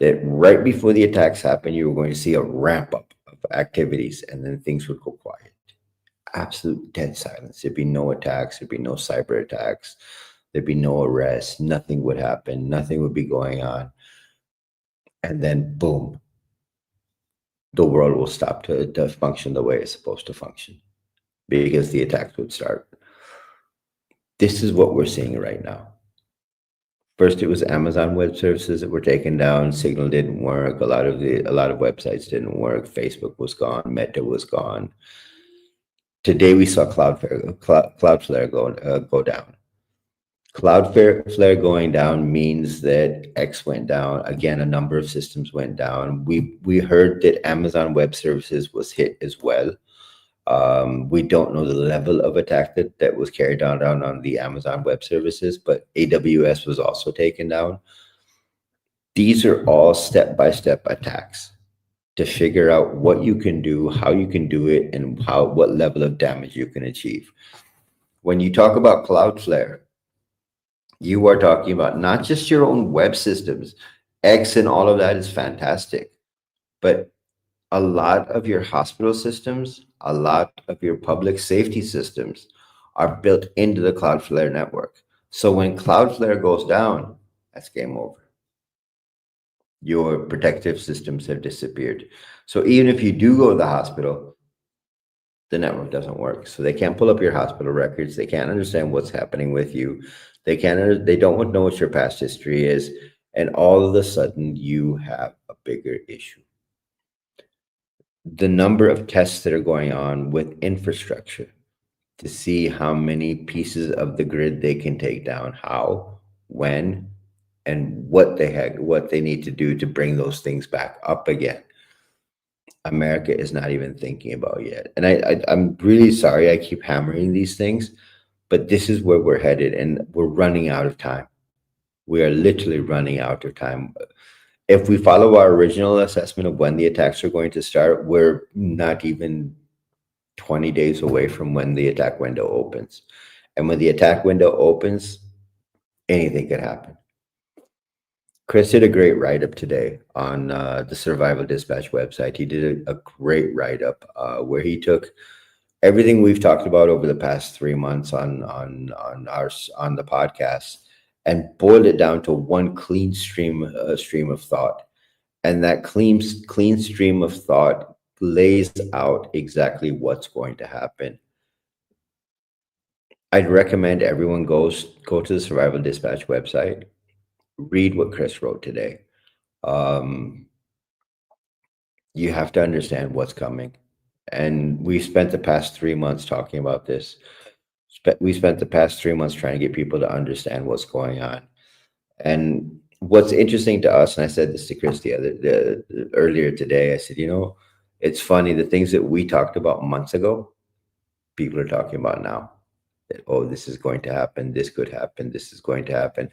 That right before the attacks happened, you were going to see a ramp up of activities, and then things would go quiet. Absolute dead silence. There'd be no attacks. There'd be no cyber attacks. There'd be no arrests. Nothing would happen. Nothing would be going on. And then, boom, the world will stop to function the way it's supposed to function because the attacks would start. This is what we're seeing right now. First, it was Amazon Web Services that were taken down. Signal didn't work. A lot of websites didn't work. Facebook was gone. Meta was gone. Today, we saw Cloudflare go down. Cloudflare going down means that X went down. Again, a number of systems went down. We heard that Amazon Web Services was hit as well. We don't know the level of attack that was carried down on the Amazon Web Services, but AWS was also taken down. These are all step-by-step attacks to figure out what you can do, how you can do it, and what level of damage you can achieve. When you talk about Cloudflare, you are talking about not just your own web systems. X and all of that is fantastic, but a lot of your hospital systems, a lot of your public safety systems are built into the Cloudflare network. So when Cloudflare goes down, that's game over. Your protective systems have disappeared. So even if you do go to the hospital, the network doesn't work. So they can't pull up your hospital records. They can't understand what's happening with you. They don't know what your past history is. And all of a sudden you have a bigger issue. The number of tests that are going on with infrastructure to see how many pieces of the grid they can take down, how, when, and what they need to do to bring those things back up again. America is not even thinking about yet. And I'm really sorry I keep hammering these things, but this is where we're headed, and we're running out of time. We are literally running out of time. If we follow our original assessment of when the attacks are going to start, we're not even 20 days away from when the attack window opens. And when the attack window opens, anything could happen. Chris did a great write-up today on the Survival Dispatch website. He did a great write-up where he took everything we've talked about over the past 3 months on the podcast and boiled it down to one clean stream of thought. And that clean stream of thought lays out exactly what's going to happen. I'd recommend everyone go to the Survival Dispatch website, read what Chris wrote today. You have to understand what's coming. And we spent the past 3 months talking about this. We spent the past 3 months trying to get people to understand what's going on. And what's interesting to us, and I said this to Chris earlier today, I said, it's funny, the things that we talked about months ago, people are talking about now. That, oh, this is going to happen, this could happen, this is going to happen.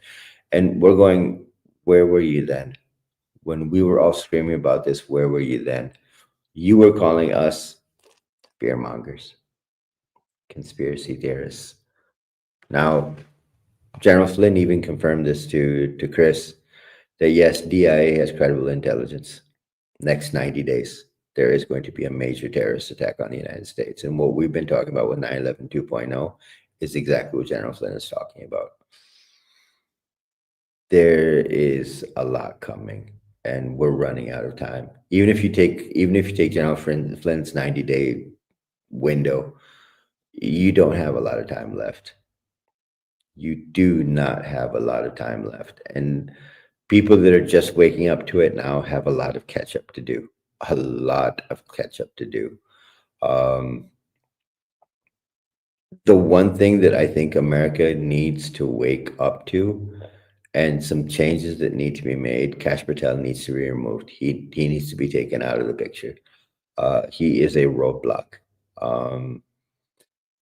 And we're going, where were you then? When we were all screaming about this, where were you then? You were calling us fear mongers, conspiracy theorists. Now, General Flynn even confirmed this to Chris, that yes, DIA has credible intelligence. Next 90 days. there is going to be a major terrorist attack on the United States. And what we've been talking about with 9/11 2.0 is exactly what General Flynn is talking about. There is a lot coming, and we're running out of time. Even if you take General Flynn's 90-day window, you don't have a lot of time left. You do not have a lot of time left. And people that are just waking up to it now have a lot of catch up to do. A lot of catch up to do. The one thing that I think America needs to wake up to, and some changes that need to be made, Kash Patel needs to be removed. He needs to be taken out of the picture. He is a roadblock.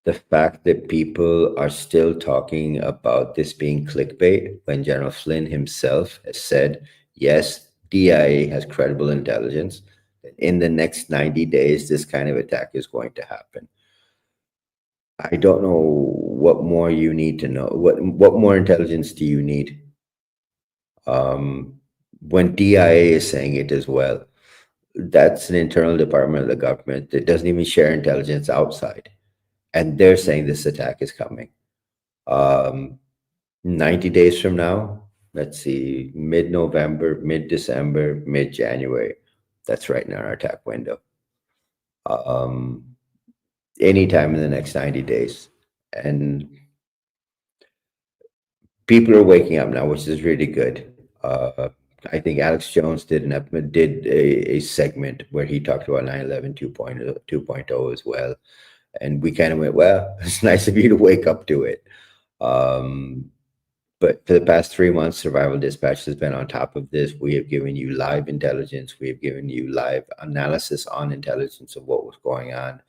The fact that people are still talking about this being clickbait when General Flynn himself has said, yes, DIA has credible intelligence. In the next 90 days, this kind of attack is going to happen. I don't know what more you need to know. What more intelligence do you need? When DIA is saying it as well, that's an internal department of the government that doesn't even share intelligence outside. And they're saying this attack is coming. 90 days from now, let's see, mid-November, mid-December, mid-January. That's right in our attack window. Anytime in the next 90 days. And people are waking up now, which is really good. I think Alex Jones did a segment where he talked about 9/11 2.0 as well. And we kind of went, well, it's nice of you to wake up to it. But for the past 3 months, Survival Dispatch has been on top of this. We have given you live intelligence. We have given you live analysis on intelligence of what was going on.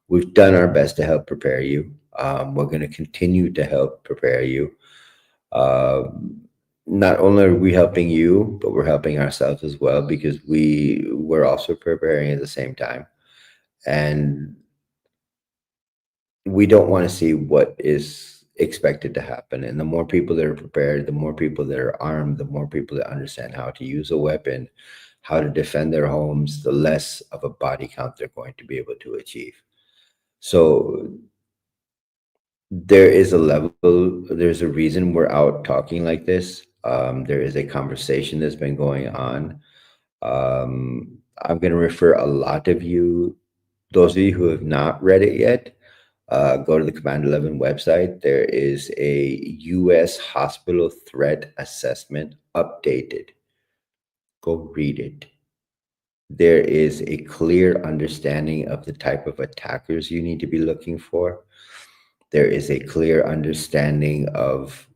We've done our best to help prepare you. We're going to continue to help prepare you. Not only are we helping you, but we're helping ourselves as well, because we're also preparing at the same time. And we don't want to see what is expected to happen. And the more people that are prepared, the more people that are armed, the more people that understand how to use a weapon, how to defend their homes, the less of a body count they're going to be able to achieve. So there is a level, there's a reason we're out talking like this. There is a conversation that's been going on. I'm going to refer a lot of you, those of you who have not read it yet, go to the Command 11 website. There is a U.S. hospital threat assessment updated. Go read it. There is a clear understanding of the type of attackers you need to be looking for. There is a clear understanding of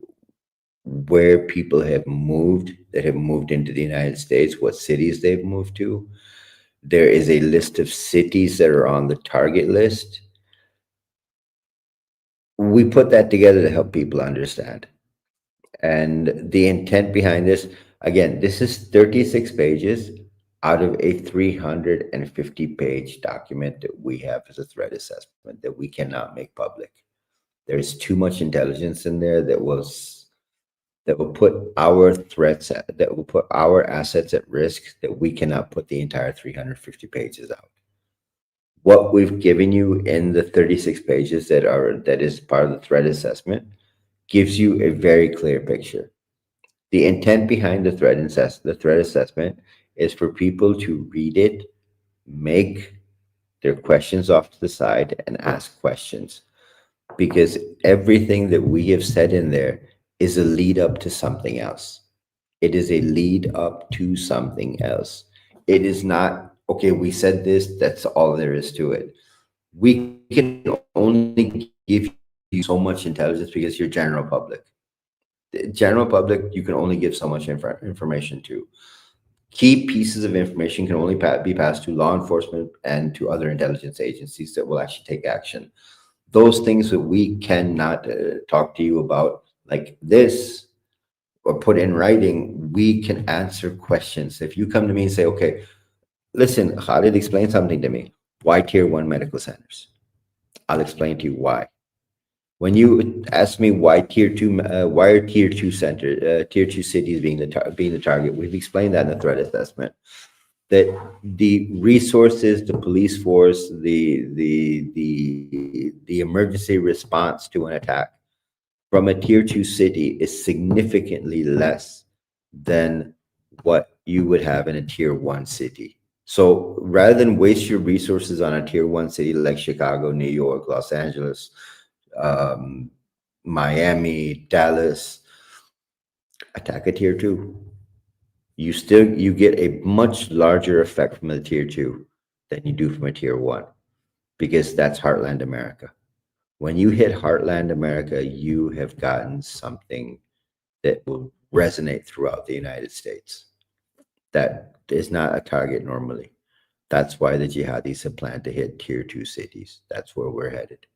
where people have moved, that have moved into the United States, what cities they've moved to. There is a list of cities that are on the target list. We put that together to help people understand. And the intent behind this, again, this is 36 pages out of a 350-page document that we have as a threat assessment that we cannot make public. There's too much intelligence in there that will put our threats, that will put our assets at risk, that we cannot put the entire 350 pages out. What we've given you in the 36 pages that is part of the threat assessment gives you a very clear picture. The intent behind the threat assessment is for people to read it, make their questions off to the side, and ask questions. Because everything that we have said in there is a lead up to something else. It is a lead up to something else. It is not, okay, we said this, that's all there is to it. We can only give you so much intelligence because you're general public. The general public, you can only give so much information to. Key pieces of information can only be passed to law enforcement and to other intelligence agencies that will actually take action. Those things that we cannot talk to you about, like this, or put in writing, we can answer questions. If you come to me and say, okay, listen, Khalid, explain something to me. Why tier 1 medical centers? I'll explain to you why. When you ask me why tier 2, why are tier 2 cities being the target, we've explained that in the threat assessment. that the resources, the police force, the emergency response to an attack from a tier 2 city is significantly less than what you would have in a tier 1 city. So rather than waste your resources on a tier 1 city like Chicago, New York, Los Angeles, um, Miami, Dallas, attack a tier 2. You get a much larger effect from a tier 2 than you do from a tier 1, because that's heartland America. When you hit heartland America, you have gotten something that will resonate throughout the United States. That is not a target normally. That's why the jihadis have planned to hit tier 2 cities. That's where we're headed.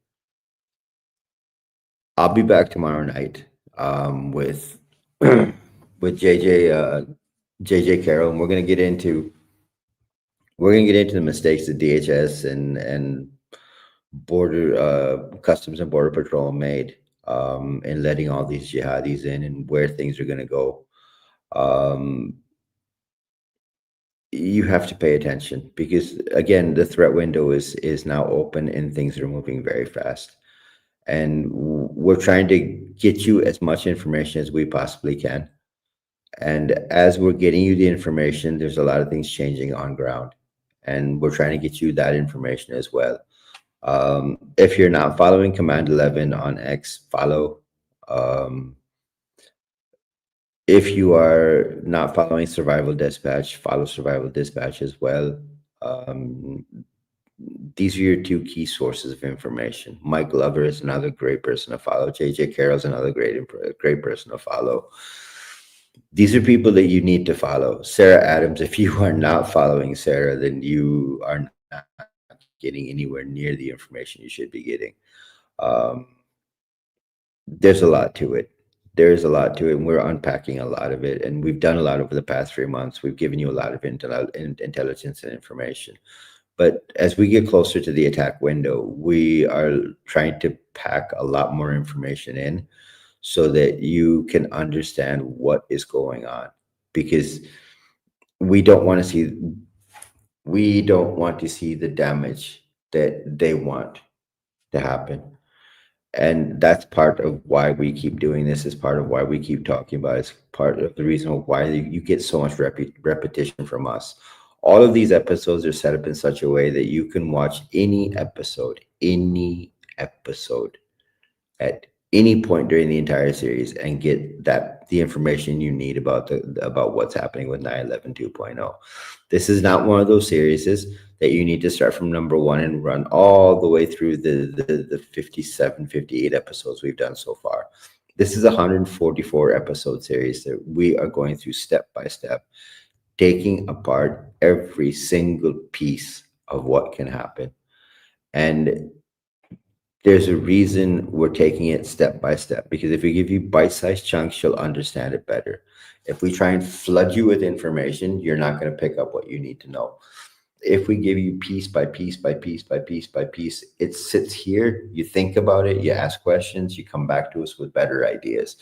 I'll be back tomorrow night with with JJ Carroll, and we're gonna get into the mistakes that DHS and border customs and border patrol made in letting all these jihadis in, and where things are going to go. You have to pay attention, because again, the threat window is now open and things are moving very fast, and we're trying to get you as much information as we possibly can. And as we're getting you the information, there's a lot of things changing on ground, and we're trying to get you that information as well. If you're not following Command 11 on X, follow. If you are not following Survival Dispatch, follow Survival Dispatch as well. These are your two key sources of information. Mike Glover is another great person to follow. JJ Carroll is another great person to follow. These are people that you need to follow. Sarah Adams, if you are not following Sarah, then you are not getting anywhere near the information you should be getting. There's a lot to it. There's a lot to it, and we're unpacking a lot of it. And we've done a lot over the past 3 months. We've given you a lot of intelligence and information. But as we get closer to the attack window, we are trying to pack a lot more information in so that you can understand what is going on. Because we don't want to see the damage that they want to happen. And that's part of why we keep doing this, is part of why we keep talking about it. It's part of the reason why you get so much repetition from us. All of these episodes are set up in such a way that you can watch any episode at any point during the entire series and get the information you need about what's happening with 9/11 2.0. This is not one of those series that you need to start from number 1 and run all the way through the 57, 58 episodes we've done so far. This is a 144 episode series that we are going through step by step, taking apart every single piece of what can happen. And there's a reason we're taking it step by step, because if we give you bite-sized chunks, you'll understand it better. If we try and flood you with information, you're not going to pick up what you need to know. If we give you piece by piece by piece by piece by piece, it sits here, you think about it, you ask questions, you come back to us with better ideas,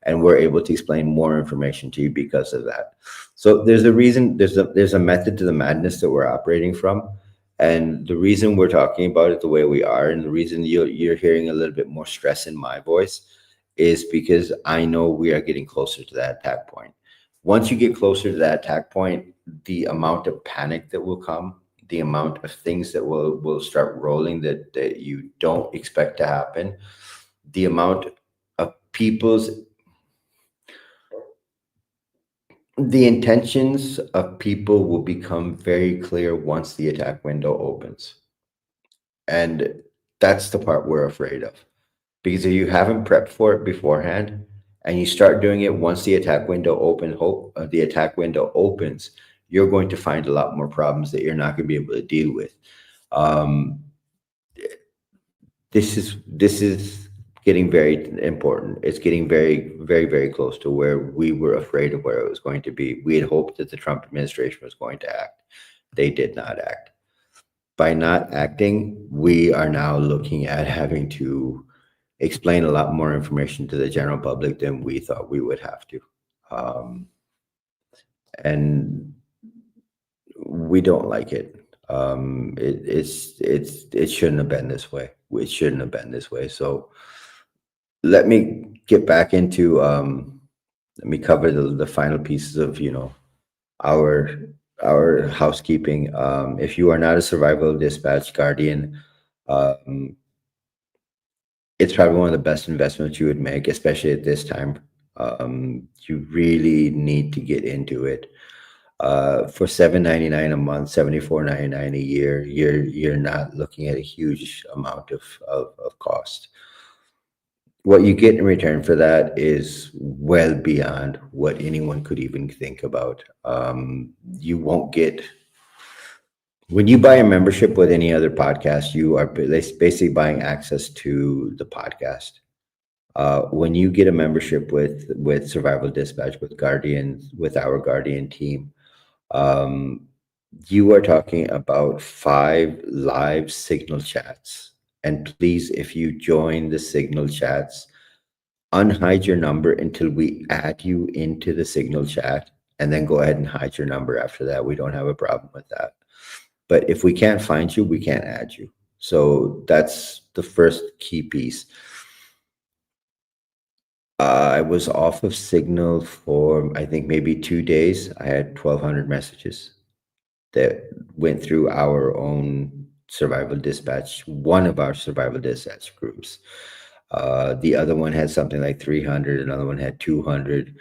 and we're able to explain more information to you because of that. So there's a reason, there's a method to the madness that we're operating from. And the reason we're talking about it the way we are, and the reason you're hearing a little bit more stress in my voice, is because I know we are getting closer to that attack point. Once you get closer to that attack point, the amount of panic that will come, the amount of things that will start rolling that you don't expect to happen, the amount of the intentions of people will become very clear once the attack window opens. And that's the part we're afraid of. Because if you haven't prepped for it beforehand and you start doing it once the attack window opens, you're going to find a lot more problems that you're not going to be able to deal with. This is getting very important. It's getting very, very, very close to where we were afraid of where it was going to be. We had hoped that the Trump administration was going to act. They did not act. By not acting, we are now looking at having to explain a lot more information to the general public than we thought we would have to. And we don't like it. It shouldn't have been this way. It shouldn't have been this way. So let me get back into let me cover the final pieces of our our housekeeping. If you are not a survival dispatch guardian, um, it's probably one of the best investments you would make, especially at this time. You really need to get into it. For $7.99 a month, $74.99 a year, you're not looking at a huge amount of cost. What you get in return for that is well beyond what anyone could even think about. You won't get When you buy a membership with any other podcast, you are basically buying access to the podcast. When you get a membership with Survival Dispatch, with Guardian, with our Guardian team, um, you are talking about 5 live signal chats. And please, if you join the signal chats, unhide your number until we add you into the signal chat, and then go ahead and hide your number after that. We don't have a problem with that. But if we can't find you, we can't add you. So that's the first key piece. I was off of Signal for, I think, maybe 2 days. I had 1,200 messages that went through our own survival dispatch, one of our survival dispatch groups. The other one had something like 300, another one had 200.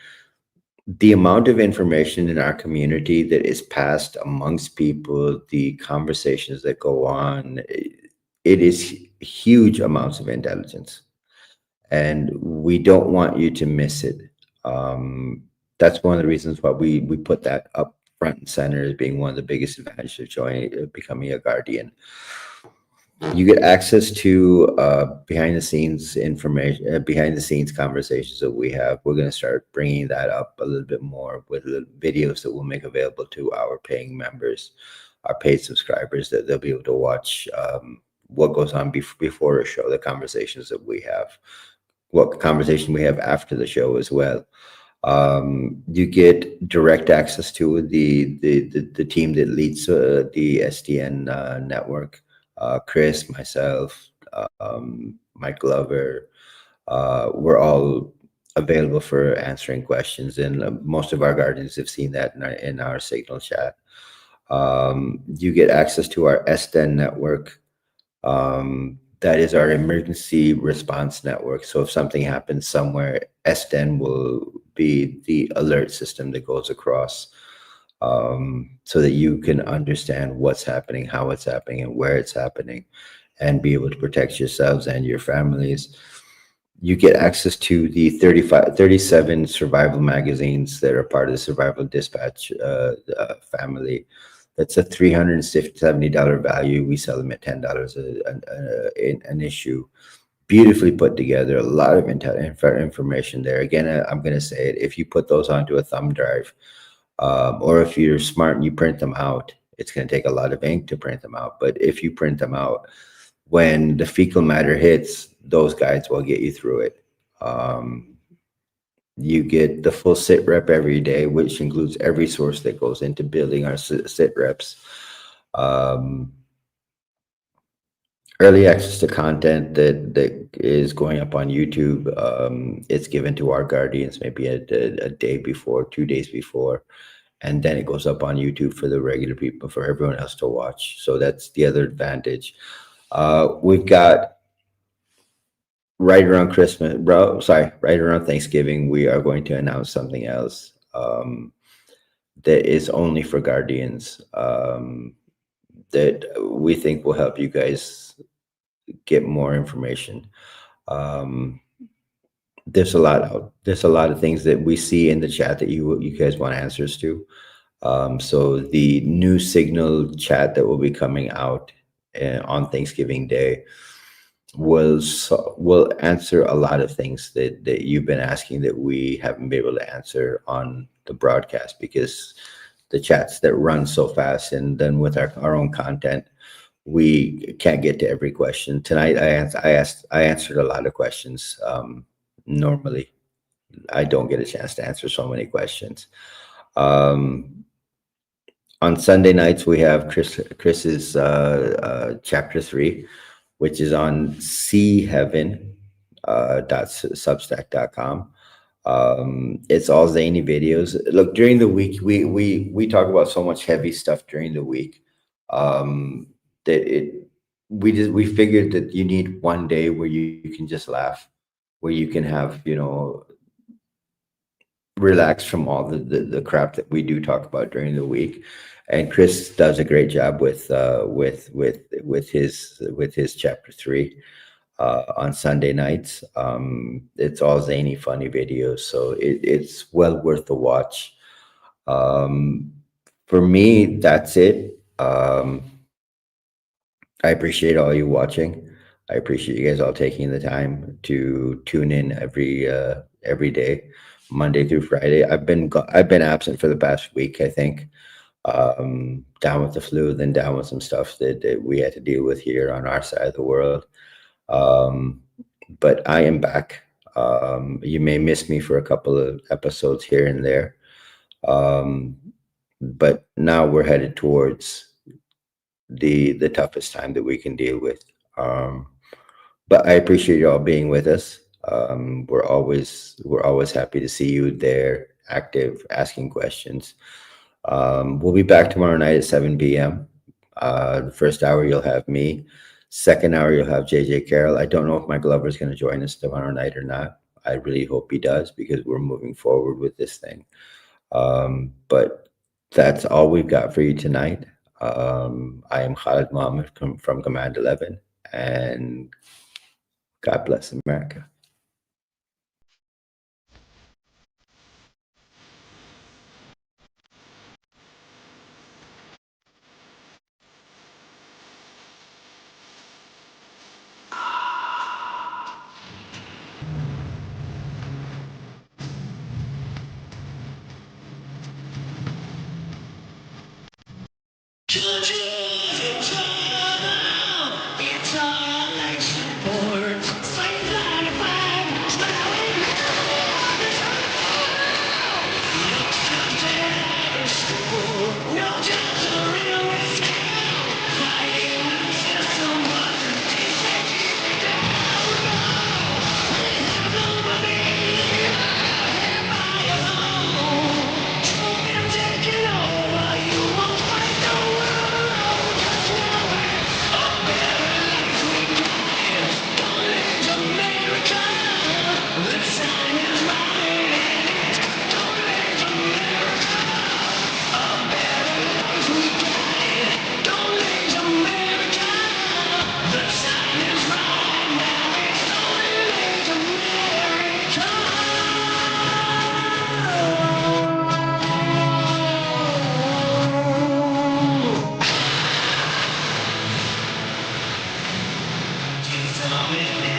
The amount of information in our community that is passed amongst people, the conversations that go on, it is huge amounts of intelligence. And we don't want you to miss it. That's one of the reasons why we put that up front and center as being one of the biggest advantages of joining, becoming a guardian. You get access to behind the scenes information, behind the scenes conversations that we have. We're going to start bringing that up a little bit more with the videos that we'll make available to our paying members, our paid subscribers, that they'll be able to watch what goes on before a show, the conversations that we have, what conversation we have after the show as well. You get direct access to the team that leads the SDN network. Chris, myself, Mike Glover, we're all available for answering questions, and most of our guardians have seen that in our signal chat. You get access to our SDN network. That is our emergency response network. So if something happens somewhere, SDN will be the alert system that goes across, so that you can understand what's happening, how it's happening, and where it's happening, and be able to protect yourselves and your families. You get access to the 37 survival magazines that are part of the Survival Dispatch family. That's a $370 value. We sell them at $10 an issue. Beautifully put together, a lot of information there. Again, I'm going to say it. If you put those onto a thumb drive, or if you're smart and you print them out, it's going to take a lot of ink to print them out. But if you print them out, when the fecal matter hits, those guides will get you through it. You get the full sit rep every day, which includes every source that goes into building our sit reps. Early access to content that is going up on YouTube. It's given to our guardians maybe a day before, 2 days before, and then it goes up on YouTube for the regular people, for everyone else to watch. So that's the other advantage. We've got right around Christmas, right around Thanksgiving, we are going to announce something else that is only for guardians, that we think will help you guys get more information. There's a lot of things that we see in the chat that you guys want answers to. So the new signal chat that will be coming out on Thanksgiving Day will answer a lot of things that you've been asking that we haven't been able to answer on the broadcast, because the chats that run so fast, and then with our own content, we can't get to every question. Tonight, I answered a lot of questions. Normally, I don't get a chance to answer so many questions. On Sunday nights, we have Chris's chapter 3, which is on seaheaven .substack.com. It's all zany videos. Look, during the week, we talk about so much heavy stuff during the week, that we figured that you need one day where you can just laugh, where you can have, relax from all the crap that we do talk about during the week. And Chris does a great job with his chapter 3 on Sunday nights. It's all zany, funny videos, so it's well worth the watch. For me, that's it. I appreciate all you watching. I appreciate you guys all taking the time to tune in every day, Monday through Friday. I've been absent for the past week, I think. Down with the flu, then down with some stuff that we had to deal with here on our side of the world. But I am back. You may miss me for a couple of episodes here and there. But now we're headed towards the toughest time that we can deal with. But I appreciate you all being with us. We're always happy to see you there, active, asking questions. We'll be back tomorrow night at 7 p.m. The first hour you'll have me. Second hour you'll have JJ Carroll. I don't know if Mike Glover is going to join us tomorrow night or not. I really hope he does, because we're moving forward with this thing. But that's all we've got for you tonight. I am Khalid Mohammed from Command 11, and God bless America. With